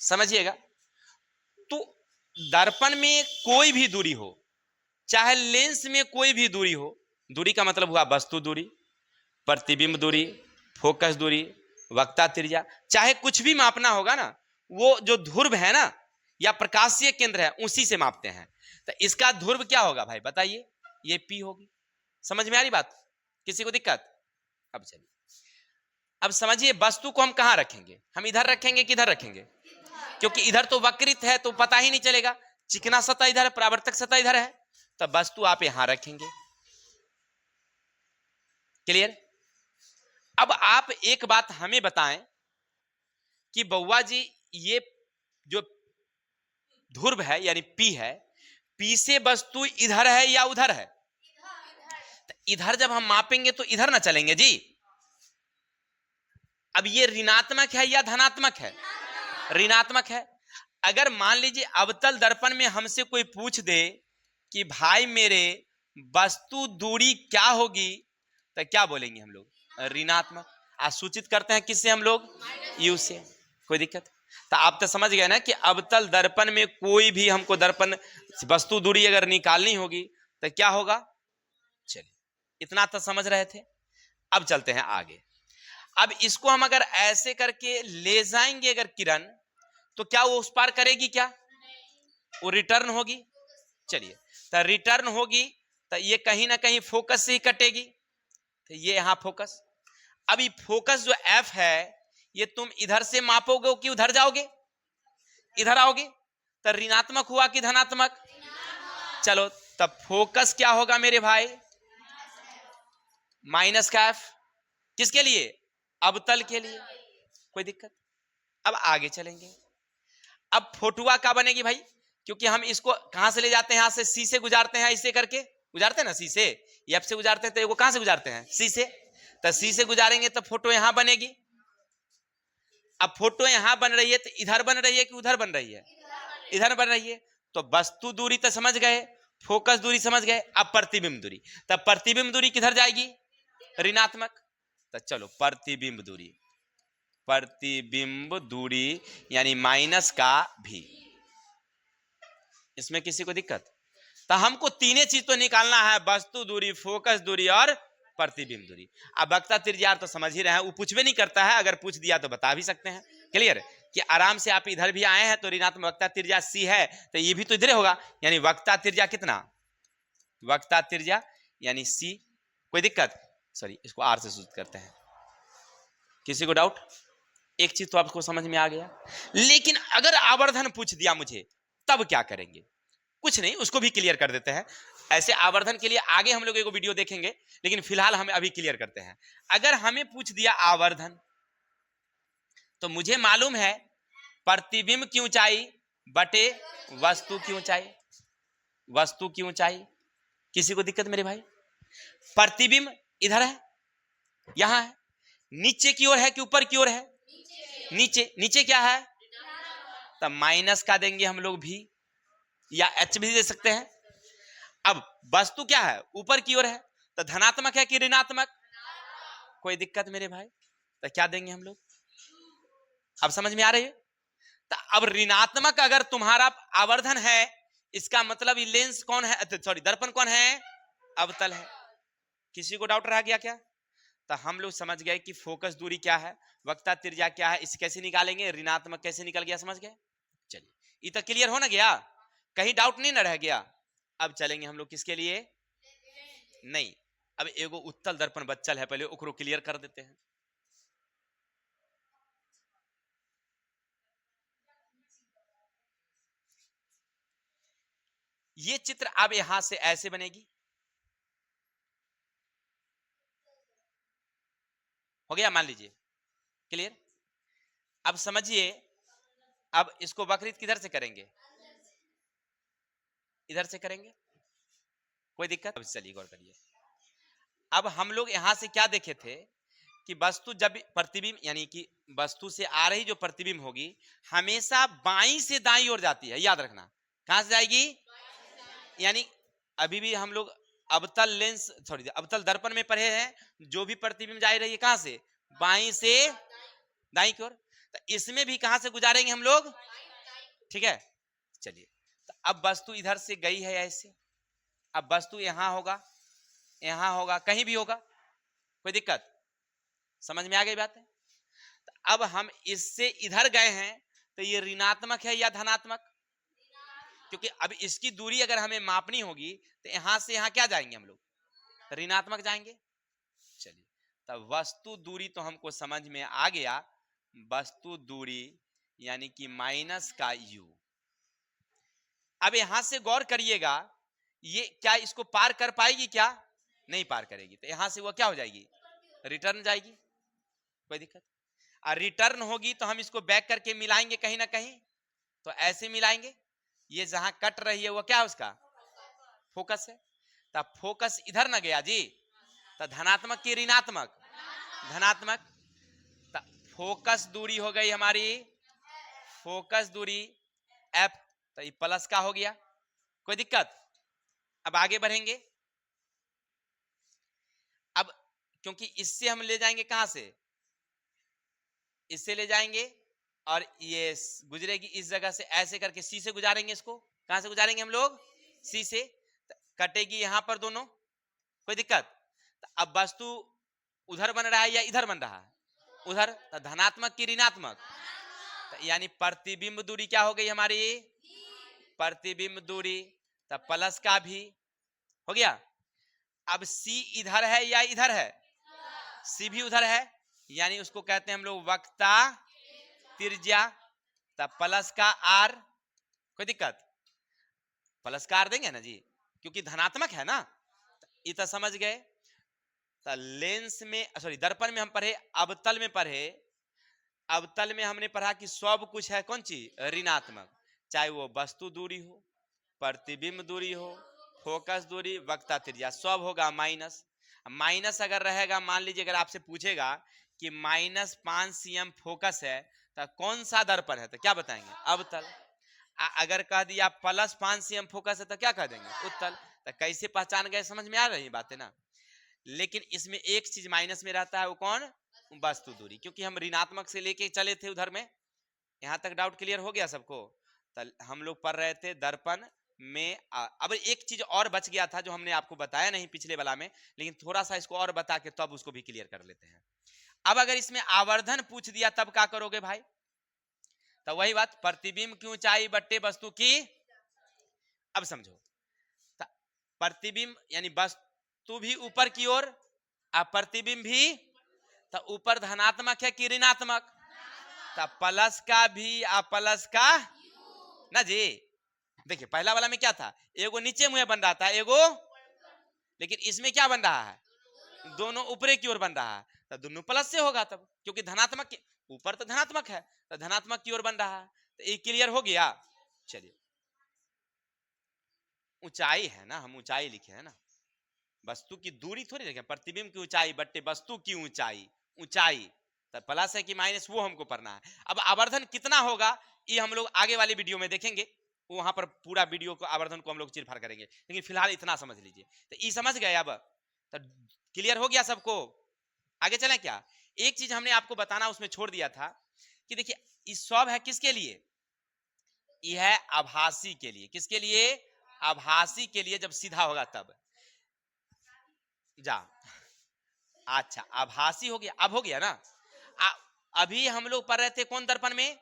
समझिएगा। तो दर्पण में कोई भी दूरी हो, चाहे लेंस में कोई भी दूरी हो, दूरी का मतलब हुआ वस्तु दूरी, प्रतिबिंब दूरी, फोकस दूरी, वक्ता त्रिज्या, चाहे कुछ भी मापना होगा ना, वो जो ध्रुव है ना या प्रकाशीय केंद्र है, उसी से मापते हैं। तो इसका ध्रुव क्या होगा भाई, बताइए? ये P होगी। समझ में आ रही बात? किसी को दिक्कत? अब चलिए, अब समझिए, वस्तु को हम कहां रखेंगे? हम इधर रखेंगे कि इधर रखेंगे? क्योंकि इधर तो वक्रित है, तो पता ही नहीं चलेगा। चिकना सतह इधर है, परावर्तक सतह इधर है, तो वस्तु आप यहां रखेंगे। क्लियर? अब आप एक बात हमें बताएं कि बउआ जी, ये जो ध्रुव है यानी P है, P से वस्तु इधर है या उधर है? तो इधर जब हम मापेंगे तो इधर ना चलेंगे जी। अब ये ऋणात्मक है या धनात्मक है? ऋणात्मक है। अगर मान लीजिए अवतल दर्पण में हमसे कोई पूछ दे कि भाई मेरे वस्तु दूरी क्या होगी, तो क्या बोलेंगे हम लोग? ऋणात्मक। आज सूचित करते हैं किससे हम लोग? यू से। कोई दिक्कत? तो आप तो समझ गए ना कि अवतल दर्पण में कोई भी हमको दर्पण वस्तु दूरी अगर निकालनी होगी तो क्या होगा। चलिए, इतना तो समझ रहे थे। अब चलते हैं आगे। अब इसको हम अगर ऐसे करके ले जाएंगे अगर किरण, तो क्या वो उस पार करेगी? क्या वो रिटर्न होगी? चलिए, तो रिटर्न होगी तो ये कहीं ना कहीं फोकस से ही कटेगी, तो ये यहां फोकस। अब ये फोकस जो F है, ये तुम इधर से मापोगे कि उधर जाओगे? इधर आओगे, तो ऋणात्मक हुआ कि धनात्मक? चलो, तब फोकस क्या होगा मेरे भाई? माइनस का F। किसके लिए? अवतल के लिए। कोई दिक्कत? अब आगे चलेंगे। अब फोटुआ क्या बनेगी भाई? क्योंकि हम इसको कहां से ले जाते हैं, यहां से C से गुजारते हैं, ऐसे करके गुजारते हैं ना, C से, F से गुजारते हैं, तो ये कहां से गुजारते हैं? C से। तो C से गुजारेंगे तो फोटो यहां बनेगी। अब फोटो यहां बन रही है तो इधर बन रही है कि उधर बन रही है? इधर बन रही है। तो वस्तु दूरी तो समझ गए, फोकस दूरी समझ गए, अब प्रतिबिंब दूरी। तब प्रतिबिंब दूरी किधर जाएगी? ऋणात्मक। तो चलो, प्रतिबिंब दूरी, प्रतिबिंब दूरी यानी माइनस का भी। इसमें किसी को दिक्कत? तो हमको तीनों चीज तो निकालना है, वस्तु दूरी, फोकस दूरी और प्रतिबिंब दूरी। अब वक्ता त्रिज्या तो समझ ही रहे हैं, वो पूछ भी नहीं करता है, अगर पूछ दिया तो बता भी सकते हैं। क्लियर? कि आराम से आप इधर भी आए हैं तो ऋणात्मक वक्ता त्रिज्या C है, तो ये भी तो इधर होगा, यानी वक्ता त्रिज्या कितना? वक्ता त्रिज्या यानी C। कोई दिक्कत? सॉरी, इसको R से सूचित करते हैं। किसी को डाउट? एक चीज तो आपको समझ में आ गया। लेकिन अगर आवर्धन पूछ दिया मुझे, तब क्या करेंगे? कुछ नहीं, उसको भी क्लियर कर देते हैं। ऐसे आवर्धन के लिए आगे हम लोग एक वीडियो देखेंगे, लेकिन फिलहाल हम अभी क्लियर करते हैं। अगर हमें पूछ दिया आवर्धन, तो मुझे मालूम है प्रतिबिंब की ऊंचाई बटे वस्तु की ऊंचाई। वस्तु की ऊंचाई। किसी को दिक्कत मेरे भाई? प्रतिबिंब इधर है, यहां है, नीचे की ओर है कि ऊपर की ओर है? नीचे। नीचे क्या है? तब माइनस का देंगे हम लोग भी, या H भी दे सकते हैं। अब वस्तु क्या है? ऊपर की ओर है, तो धनात्मक है कि ऋणात्मक? कोई दिक्कत मेरे भाई? तो क्या देंगे हम लोग? अब समझ में आ रही है? तो अब ऋणात्मक अगर तुम्हारा आवर्धन है, इसका मतलब ये लेंस कौन है, सॉरी दर्पण कौन है, अवतल है। किसी को डाउट रह गया क्या? तो हम लोग समझ गए कि फोकस दूरी क्या है, वक्रता त्रिज्या क्या है, इसे कैसे निकालेंगे, ऋणात्मक कैसे निकल गया, समझ गए। चलिए ये तो क्लियर हो ना गया, कहीं डाउट नहीं ना रह गया। अब चलेंगे हम लोग किसके लिए, नहीं अब एगो उत्तल दर्पण बच्चल है, पहले ओकरो क्लियर कर देते हैं। ये चित्र अब यहां से ऐसे बनेगी, हो गया मान लीजिए क्लियर। अब समझिए, अब इसको वक्रित किधर से करेंगे, इधर से करेंगे, कोई दिक्कत। अब चलिए गौर करिए, अब हम लोग यहां से क्या देखे थे कि वस्तु जब प्रतिबिंब यानी कि वस्तु से आ रही जो प्रतिबिंब होगी हमेशा बाईं से दाईं ओर जाती है, याद रखना। कहां से जाएगी, यानी अभी भी हम लोग अवतल लेंस सॉरी अवतल दर्पण में पढ़े हैं, जो भी प्रतिबिंब जा रही है कहां से, बाईं से दाईं की ओर। तो इसमें भी कहां से गुजारेंगे हम लोग, ठीक है। चलिए तो अब वस्तु इधर से गई है ऐसे, अब वस्तु यहां होगा, यहां होगा, कहीं भी होगा, कोई दिक्कत, समझ में आ गई बात है। तो अब हम इससे इधर गए हैं, तो ये ऋणात्मक है या धनात्मक, क्योंकि अब इसकी दूरी अगर हमें मापनी होगी तो यहां से यहां क्या जाएंगे हम लोग, ऋणात्मक जाएंगे। चलिए तब वस्तु दूरी तो हमको समझ में आ गया, वस्तु दूरी यानी कि माइनस का u। अब यहां से गौर करिएगा, ये क्या इसको पार कर पाएगी, क्या नहीं पार करेगी, तो यहां से वो क्या हो जाएगी, रिटर्न जाएगी, कोई दिक्कत। और रिटर्न होगी तो हम इसको बैक करके मिलाएंगे कहीं ना कहीं, तो ऐसे मिलाएंगे, ये जहां कट रही है वो क्या है, उसका फोकस है। तब फोकस इधर ना गया जी, तो धनात्मक की ऋणात्मक, धनात्मक। फोकस दूरी हो गई हमारी, फोकस दूरी f, तो ये प्लस का हो गया, कोई दिक्कत। अब आगे बढ़ेंगे, अब क्योंकि इससे हम ले जाएंगे कहां से, इससे ले जाएंगे और ये गुजरेगी इस जगह से, ऐसे करके सी से गुजारेंगे, इसको कहां से गुजारेंगे हम लोग, सी से, कटेगी यहां पर दोनों, कोई दिक्कत। अब वस्तु उधर बन रहा है या इधर बन रहा है, उधर, तो धनात्मक की ऋणात्मक, तो यानी प्रतिबिंब दूरी क्या हो गई हमारी, प्रतिबिंब दूरी, तब प्लस का भी हो गया। अब सी इधर है या इधर है, सी भी उधर है, यानी उसको कहते हैं हम लोग वक्रता त्रिज्या, तब प्लस का आर, कोई दिक्कत, प्लस का आर देंगे ना जी, क्योंकि धनात्मक है ना, ये तो समझ गए। तो लेंस में सॉरी दर्पण में हम पढ़े, अवतल में पढ़े, अवतल में हमने पढ़ा कि सब कुछ है कौन चीज, ऋणात्मक, चाहे वो वस्तु दूरी हो, प्रतिबिंब दूरी हो, फोकस दूरी, वक्रता त्रिज्या, सब होगा माइनस। माइनस अगर रहेगा, मान लीजिए अगर आपसे पूछेगा कि -5 cm फोकस है तो कौन सा दर्पण है, तो क्या बताएंगे, अवतल। अगर कह दिया +5 cm फोकस है तो क्या कह देंगे, उत्तल। तो कैसे पहचान गए, समझ में आ रही बातें ना। लेकिन इसमें एक चीज माइनस में रहता है, वो कौन, वस्तु दूरी, क्योंकि हम ऋणात्मक से लेके चले थे उधर में। यहां तक डाउट क्लियर हो गया सबको। तो हम लोग पढ़ रहे थे दर्पण में अब एक चीज और बच गया था जो हमने आपको बताया नहीं पिछले वाला में, लेकिन थोड़ा सा इसको और बता के तब उसको भी क्लियर कर लेते हैं। अब अगर इसमें आवर्धन पूछ दिया तब क्या करोगे भाई, तो वही बात, प्रतिबिंब की ऊंचाई बट्टे वस्तु की, अब समझो, प्रतिबिंब यानी वस्तु भी ऊपर की ओर, अब प्रतिबिंब भी, तो ऊपर धनात्मक है कि ऋणात्मक, तो प्लस का भी प्लस का ना जी। देखिए पहला वाला में क्या था, एगो नीचे मुंह बन रहा था, एगो, लेकिन इसमें क्या बन रहा है, दोनों ऊपरे की ओर बन रहा है, तो दोनों प्लस से होगा तब, क्योंकि धनात्मक के ऊपर तो धनात्मक है, तो धनात्मक की ओर बन रहा है, तो ये क्लियर हो गया। चलिए ऊंचाई है ना, हम ऊंचाई लिखे हैं ना, वस्तु की दूरी थोड़ी लिखे, प्रतिबिंब की ऊंचाई बट्टे वस्तु की ऊंचाई, ऊंचाई तो प्लस है कि माइनस वो हमको पढ़ना है। अब आवर्धन कितना होगा ये हम लोग आगे वाले वीडियो में देखेंगे, वहां पर पूरा वीडियो को आवर्धन को हम लोग चिरफाड़ करेंगे, लेकिन फिलहाल इतना समझ लीजिए। तो ये समझ गए, अब तो क्लियर हो गया सबको, आगे चलें क्या। एक चीज हमने आपको बताना उसमें छोड़ दिया था कि देखिए इस सब है किसके लिए, यह है आभासी के लिए। किसके लिए? आभासी के लिए, जब सीधा होगा तब। जा, अच्छा आभासी हो गया, अब हो गया ना। अभी हम लोग पढ़ रहे थे कौन दर्पण में?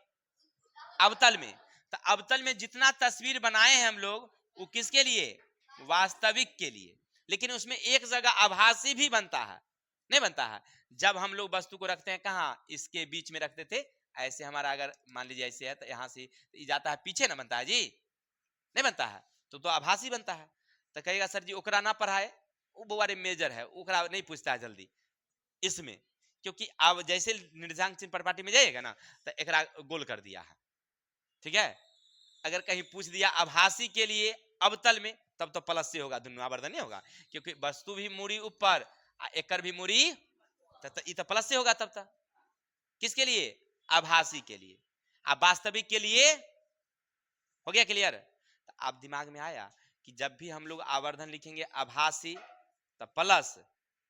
अवतल में। तो अवतल में जितना तस्वीर बनाए हैं हम लोग, वो किसके लिए? वास्तविक के लिए। लेकिन उसमें एक जगह आभासी भी बनता है, नहीं बनता है? जब हम लोग वस्तु को रखते हैं कहाँ? इसके बीच में रखते थे। ऐसे हमारा अगर मान लीजिए ऐसे है, तो यहाँ से जाता है पीछे, ना बनता है जी? नहीं बनता है, तो आभासी बनता है। तो कहेगा सर जी ओकरा ना पढ़ाए, वो बारे मेजर है, ओकरा नहीं पूछता है जल्दी इसमें। क्योंकि अब जैसे निर्देशांक चिन्ह प्रपाटी में जाइएगा ना, तो एकरा गोल कर दिया है, ठीक है। अगर कहीं पूछ दिया आभासी के लिए अवतल में, तब तो प्लस से होगा, दोनों आवर्धन नहीं होगा, क्योंकि वस्तु भी मुड़ी ऊपर, एकर भी मुड़ी, तो प्लस से होगा तब तक। किसके लिए? आभासी के लिए। अब वास्तविक के लिए हो गया क्लियर? तो आप दिमाग में आया कि जब भी हम लोग आवर्धन लिखेंगे आभासी तो प्लस,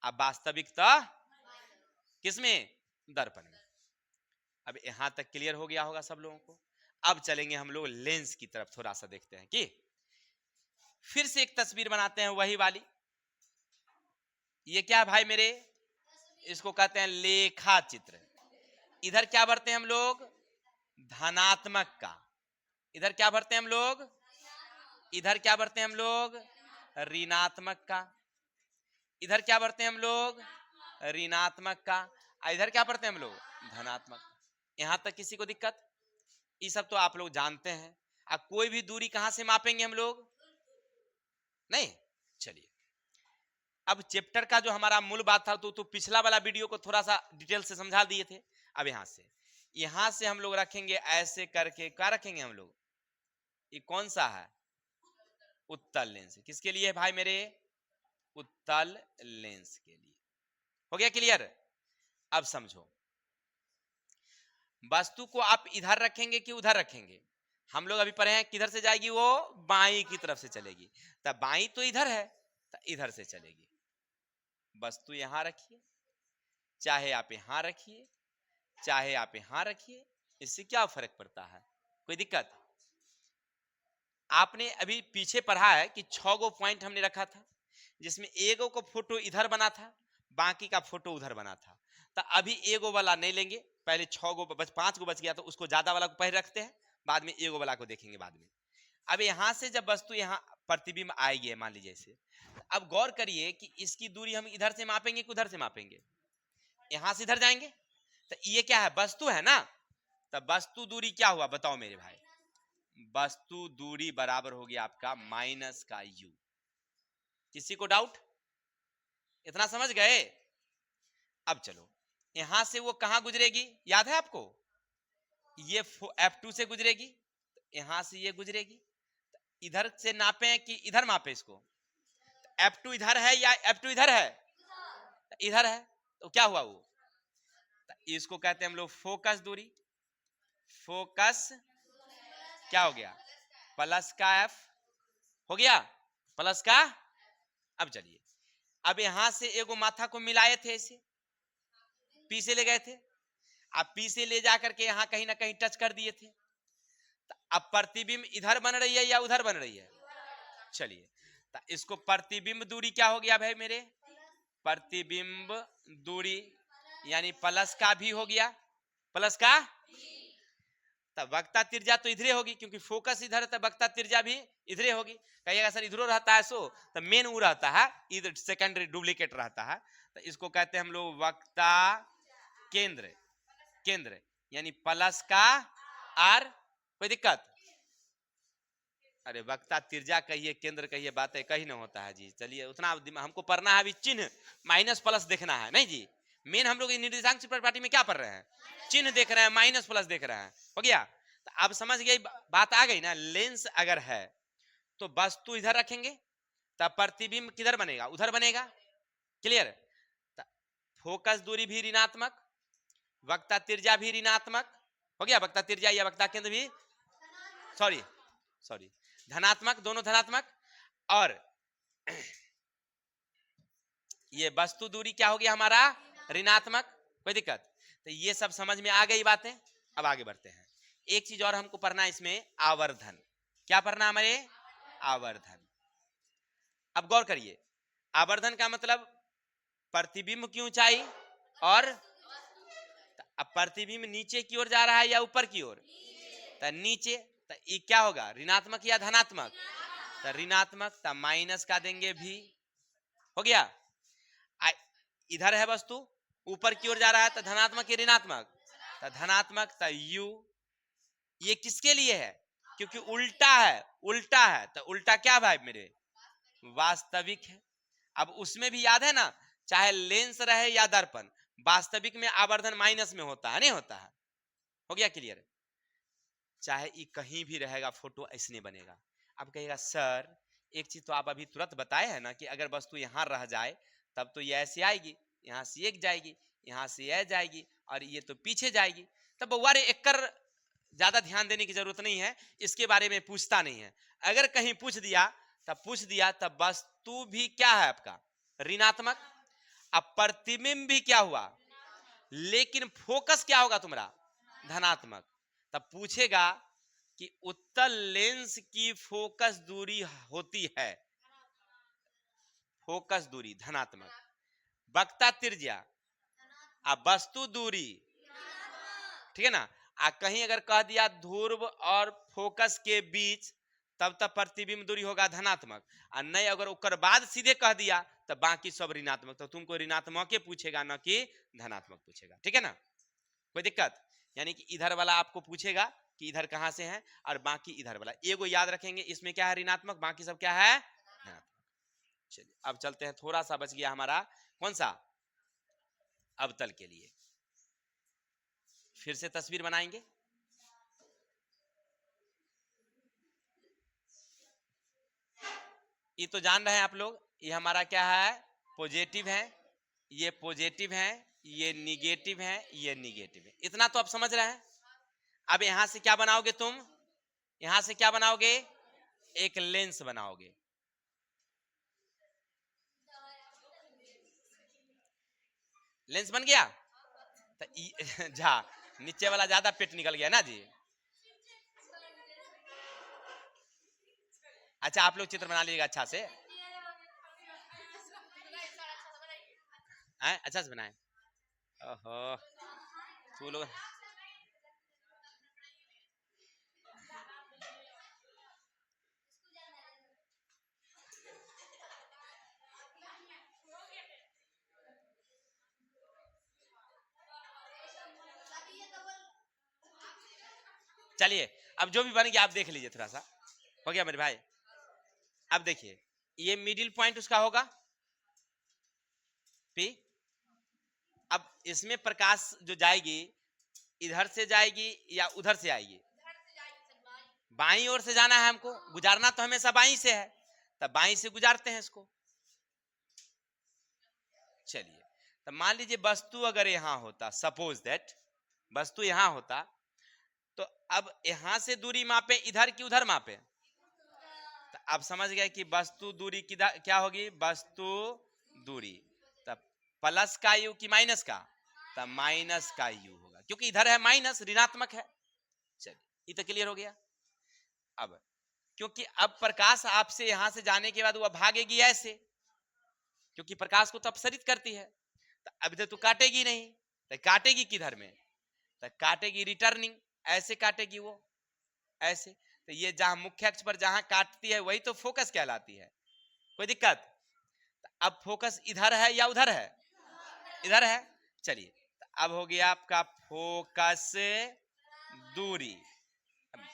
अब वास्तविक तो किसमें? दर्पण में। अब यहां तक क्लियर हो गया होगा सब लोगों को। अब चलेंगे हम लोग लेंस की तरफ, थोड़ा सा देखते हैं कि फिर से एक तस्वीर बनाते हैं वही वाली। ये क्या भाई मेरे? इसको कहते हैं लेखा चित्र। इधर क्या भरते हैं हम लोग? धनात्मक का। इधर क्या भरते हैं हम लोग? इधर क्या भरते हैं हम लोग? ऋणात्मक का। इधर क्या भरते हैं हम लोग? ऋणात्मक का। इधर क्या भरते हैं हम लोग? धनात्मक। यहां तक किसी को दिक्कत? ये सब तो आप लोग जानते हैं। अब कोई भी दूरी कहां से मापेंगे हम लोग? नहीं। चलिए, अब चैप्टर का जो हमारा मूल बात था, तो पिछला वाला वीडियो को थोड़ा सा डिटेल से समझा दिए थे। अब यहां से हम लोग रखेंगे ऐसे करके। क्या रखेंगे हम लोग? ये कौन सा है? उत्तल लेंस। किसके लिए भाई मेरे? उत्तल लेंस के लिए। हो गया क्लियर? अब समझो, वस्तु को आप इधर रखेंगे कि उधर रखेंगे? हम लोग अभी पढ़े हैं किधर से जाएगी वो? बाई की तरफ से चलेगी। तब बाई तो इधर है, तो इधर से चलेगी। वस्तु यहां रखिए, चाहे आप यहां रखिए, चाहे आप यहां रखिए, इससे क्या फर्क पड़ता है? कोई दिक्कत? आपने अभी पीछे पढ़ा है कि 6 गो पॉइंट हमने रखा था, जिसमें एगो को फोटो इधर बना था, बाकी का फोटो उधर बना था। तो अभी एगो वाला नहीं लेंगे, पहले 6 गो 5 गो बच गया, तो उसको ज्यादा वाला को पहले रखते हैं, बाद में एगो वाला को देखेंगे बाद में। अब यहां से जब वस्तु यहां प्रतिबिंब आएगी, मान लीजिए ऐसे, अब गौर करिए कि इसकी दूरी हम इधर से मापेंगे कि उधर से मापेंगे? यहां से इधर जाएंगे, तो ये क्या है? वस्तु है ना। तब वस्तु दूरी क्या हुआ बताओ मेरे भाई? वस्तु दूरी बराबर हो गया आपका माइनस का यू। किसी को डाउट? इतना समझ गए? अब चलो, यहां से वो कहां गुजरेगी, याद है आपको? ये F2 से गुजरेगी, यहां से ये गुजरेगी। इधर से नापे कि इधर मापे इसको? F2 इधर है या F2 इधर है? इधर है। तो क्या हुआ वो? इसको कहते हैं हम लोग फोकस दूरी। फोकस क्या हो गया? प्लस का F हो गया, प्लस का। अब चलिए, अब यहां से एगो माथा को मिलाए थे, इसे पी से ले गए थे। अब पी से ले जाकर के यहां कहीं ना कहीं टच कर दिए थे। तो अब प्रतिबिंब इधर बन रही है या उधर बन रही है? चलिए, तो इसको प्रतिबिंब दूरी क्या हो गया भाई मेरे? प्रतिबिंब दूरी यानी प्लस का भी हो गया, प्लस का। तब वक्ता त्रिज्या तो इधरे होगी, क्योंकि फोकस इधर है, तो वक्ता त्रिज्या भी इधरे होगी। कहिएगा सर इधरो रहता है, सो तो मेन वो रहता है, इधर सेकेंडरी डुप्लीकेट रहता है। तो इसको कहते हैं हम लोग वक्ता केंद्र। केंद्र यानी प्लस का आर। कोई दिक्कत? अरे वक्ता त्रिज्या कहिए, केंद्र कहिए, बातें कहीं ना होता है जी। चलिए, उतना हमको पढ़ना है अभी, चिन्ह माइनस प्लस देखना है नहीं जी। मेन हम लोग निर्देशांक प्रपाटी में क्या पढ़ रहे हैं? चिन्ह देख रहे हैं, माइनस प्लस देख रहे हैं। हो गया? तो अब समझ गई बात, आ गई ना। लेंस अगर है तो वस्तु इधर रखेंगे, तब प्रतिबिंब किधर बनेगा? उधर बनेगा। क्लियर? फोकस दूरी भी ऋणात्मक, वक्ता त्रिज्या भी ऋणात्मक। हो गया? वक्ता त्रिज्या या वक्ता केंद्र भी सॉरी धनात्मक, दोनों धनात्मक। और ये वस्तु दूरी क्या हो गया हमारा? ऋणात्मक। कोई दिक्कत? तो ये सब समझ में आ गई बातें। अब आगे बढ़ते हैं। एक चीज और हमको पढ़ना है इसमें, आवर्धन। क्या पढ़ना हमारे? आवर्धन। अब गौर करिए, आवर्धन का मतलब प्रतिबिंब की ऊंचाई, और अब प्रतिबिंब नीचे की ओर जा रहा है या ऊपर की ओर? तो नीचे, तो ये क्या होगा, ऋणात्मक या धनात्मक? तो ऋणात्मक, तो माइनस का देंगे भी, हो गया। इधर है वस्तु, ऊपर की ओर जा रहा है, तो धनात्मक या ऋणात्मक? तो धनात्मक। तो u ये किसके लिए है? क्योंकि उल्टा है, उल्टा है, तो उल्टा क्या भाई मेरे? वास्तविक है। अब उसमें भी याद है ना, चाहे लेंस रहे या दर्पण, वास्तविक में आवर्धन माइनस में होता है, नहीं होता है? हो गया क्लियर? चाहे ये कहीं भी रहेगा, फोटो ऐसे बनेगा। अब कहेगा सर एक चीज तो आप अभी तुरंत बताए हैं ना कि अगर वस्तु यहाँ रह जाए तब तो ये ऐसे आएगी, यहाँ से एक जाएगी, यहाँ से यह जाएगी, और ये तो पीछे जाएगी। तब बउआ रे एक ज्यादा ध्यान देने की जरूरत नहीं है, इसके बारे में पूछता नहीं है। अगर कहीं पूछ दिया तब वस्तु भी क्या है आपका? ऋणात्मक। अब प्रतिबिंब भी क्या हुआ? लेकिन फोकस क्या होगा तुम्हारा? धनात्मक। तब पूछेगा कि उत्तल लेंस की फोकस दूरी होती है, फोकस दूरी धनात्मक, वक्ता त्रिज्या, अब वस्तु दूरी, ठीक है ना। कहीं अगर कह दिया ध्रुव और फोकस के बीच, तब प्रतिबिंब दूरी होगा धनात्मक। और नहीं अगर उकर बाद सीधे कह दिया तो बाकी सब ऋणात्मक, तो तुमको ऋणात्मक पूछेगा ना कि धनात्मक पूछेगा, ठीक है ना। कोई दिक्कत? यानी कि इधर वाला आपको पूछेगा कि इधर कहां से है, और बाकी इधर वाला एगो याद रखेंगे, इसमें क्या है? ऋणात्मक, बाकी सब क्या है? धनात्मक। चलिए अब चलते हैं, थोड़ा सा बच गया हमारा, कौन सा? अवतल के लिए फिर से तस्वीर बनाएंगे। ये तो जान रहे हैं आप लोग, ये हमारा क्या है? पॉजिटिव है, ये पॉजिटिव है, ये निगेटिव है, ये निगेटिव है। इतना तो आप समझ रहे हैं। अब यहां से क्या बनाओगे तुम? यहां से क्या बनाओगे? एक लेंस बनाओगे। लेंस बन गया। तो जा नीचे वाला ज्यादा पेट निकल गया ना जी। अच्छा आप लोग चित्र बना लीजिएगा अच्छा से, अच्छा से बनाए। ओहो तू लोग, चलिए अब जो भी बन गया आप देख लीजिए थोड़ा सा। हो गया मेरे भाई। अब देखिए ये मिडिल पॉइंट उसका होगा पी। अब इसमें प्रकाश जो जाएगी, इधर से जाएगी या उधर से आएगी? बाईं ओर से जाना है हमको, गुजारना तो हमेशा बाईं से है, तब बाईं से गुजारते हैं इसको। चलिए तो मान लीजिए वस्तु अगर यहां होता, सपोज दैट वस्तु यहां होता, तो अब यहां से दूरी मापे इधर की उधर मापे? तो अब समझ गए कि वस्तु दूरी किधर क्या होगी? वस्तु दूरी तब प्लस का यू की माइनस का? तब माइनस का यू होगा, क्योंकि इधर है माइनस, ऋणात्मक है। चलिए ये तो क्लियर हो गया। अब क्योंकि अब प्रकाश आपसे यहां से जाने के बाद वह भागेगी ऐसे, क्योंकि प्रकाश को तो अपसरित करती है, तो अभी तो काटेगी नहीं, तो काटेगी किधर में? तो काटेगी रिटर्निंग, ऐसे काटेगी वो, ऐसे। तो ये जहां मुख्य अक्ष पर जहां काटती है वही तो फोकस कहलाती है। कोई दिक्कत? तो अब फोकस इधर है या उधर है? इधर है। चलिए तो अब हो गया आपका फोकस दूरी।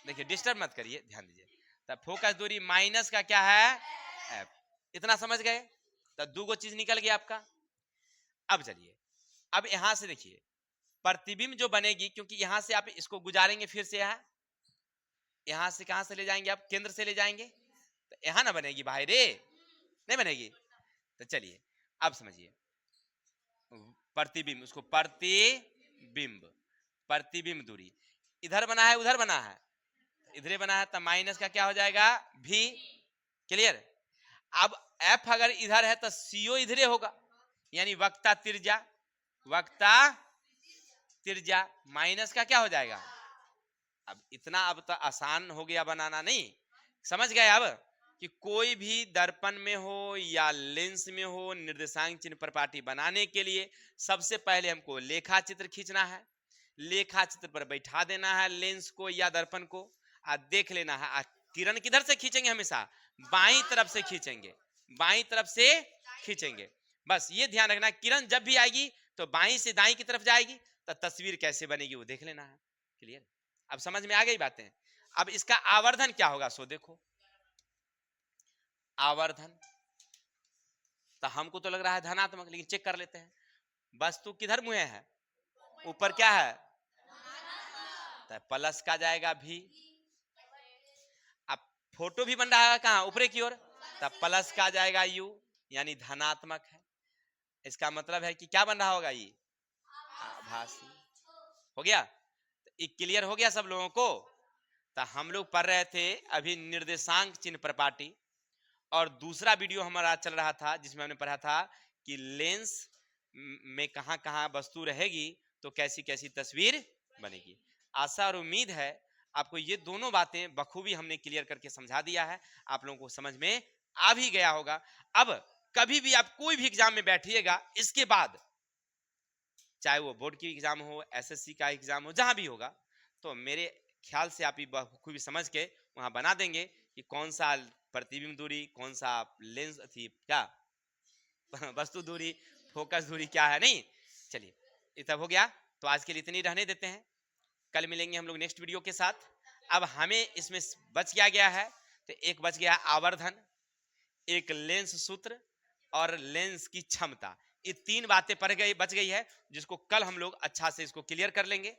देखिए डिस्टर्ब मत करिए, ध्यान दीजिए। तो फोकस दूरी माइनस का क्या है? एफ। इतना समझ गए? तो दो चीज निकल गया आपका। अब चलिए अब यहां से देखिए प्रतिबिंब जो बनेगी, क्योंकि यहां से आप इसको गुजारेंगे, फिर से यहां से कहां से ले जाएंगे आप? केंद्र से ले जाएंगे, तो यहां ना बनेगी भाई रे, नहीं बनेगी। तो चलिए अब समझिए प्रतिबिंब, उसको प्रतिबिंब, प्रतिबिंब दूरी इधर बना है उधर बना है? इधर बना है, तो माइनस का क्या हो जाएगा? भी। क्लियर? अब एफ अगर इधर है तो सीओ इधरे होगा, यानी वक्ता त्रिज्या, वक्ता त्रिज्या माइनस का क्या हो जाएगा? अब इतना अब तो आसान हो गया बनाना, नहीं समझ गए अब कि कोई भी दर्पण में हो या लेंस में हो निर्देशांक चिन्ह प्रपाटी बनाने के लिए सबसे पहले हमको लेखा चित्र खींचना है। लेखा चित्र पर बैठा देना है लेंस को या दर्पण को, और देख लेना है। किरण किधर से खींचेंगे? हमेशा बाईं तरफ से खींचेंगे, बाईं तरफ से खींचेंगे। बस ये ध्यान रखना, किरण जब भी आएगी तो बाईं से दाईं की तरफ जाएगी, तो तस्वीर कैसे बनेगी वो देख लेना है। क्लियर? अब समझ में आ गई बातें। अब इसका आवर्धन क्या होगा सो देखो। आवर्धन तो हमको तो लग रहा है धनात्मक, लेकिन चेक कर लेते हैं। वस्तु किधर मुहे है? ऊपर क्या है? तो प्लस का जाएगा भी। अब फोटो भी बन रहा है कहाँ? ऊपरे की ओर, तब प्लस का जाएगा यू, यानी धनात्मक है। इसका मतलब है कि क्या बन रहा होगा? ये आभासी। हो गया? तो क्लियर हो गया सब लोगों को? तो हम लोग पढ़ रहे थे अभी निर्देशांक चिन्ह प्रपाटी, और दूसरा वीडियो हमारा चल रहा था जिसमें हमने पढ़ा था कि लेंस में कहां कहां वस्तु रहेगी तो कैसी कैसी तस्वीर बनेगी। आशा और उम्मीद है आपको ये दोनों बातें बखूबी हमने क्लियर करके समझा दिया है, आप लोगों को समझ में आ भी गया होगा। अब कभी भी आप कोई भी एग्जाम में बैठिएगा, इसके बाद चाहे वो बोर्ड की एग्जाम हो, एसएससी का एग्जाम हो, जहां भी होगा, तो मेरे ख्याल से आप बखूबी समझ के वहां बना देंगे कि कौन सा प्रतिबिंब दूरी, कौन सा लेंस थी, क्या वस्तु दूरी, फोकस दूरी क्या है। नहीं, चलिए ये तब हो गया। तो आज के लिए इतनी रहने देते हैं, कल मिलेंगे हम लोग नेक्स्ट वीडियो के साथ। अब हमें इसमें बच गया है, तो एक बच गया आवर्धन, एक लेंस सूत्र और लेंस की क्षमता। ये तीन बातें बच गई है, जिसको कल हम लोग अच्छा से इसको क्लियर कर लेंगे।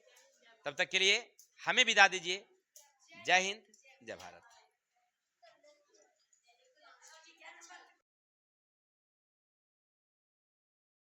तब तक के लिए हमें विदा दीजिए। जय हिंद, जय भारत।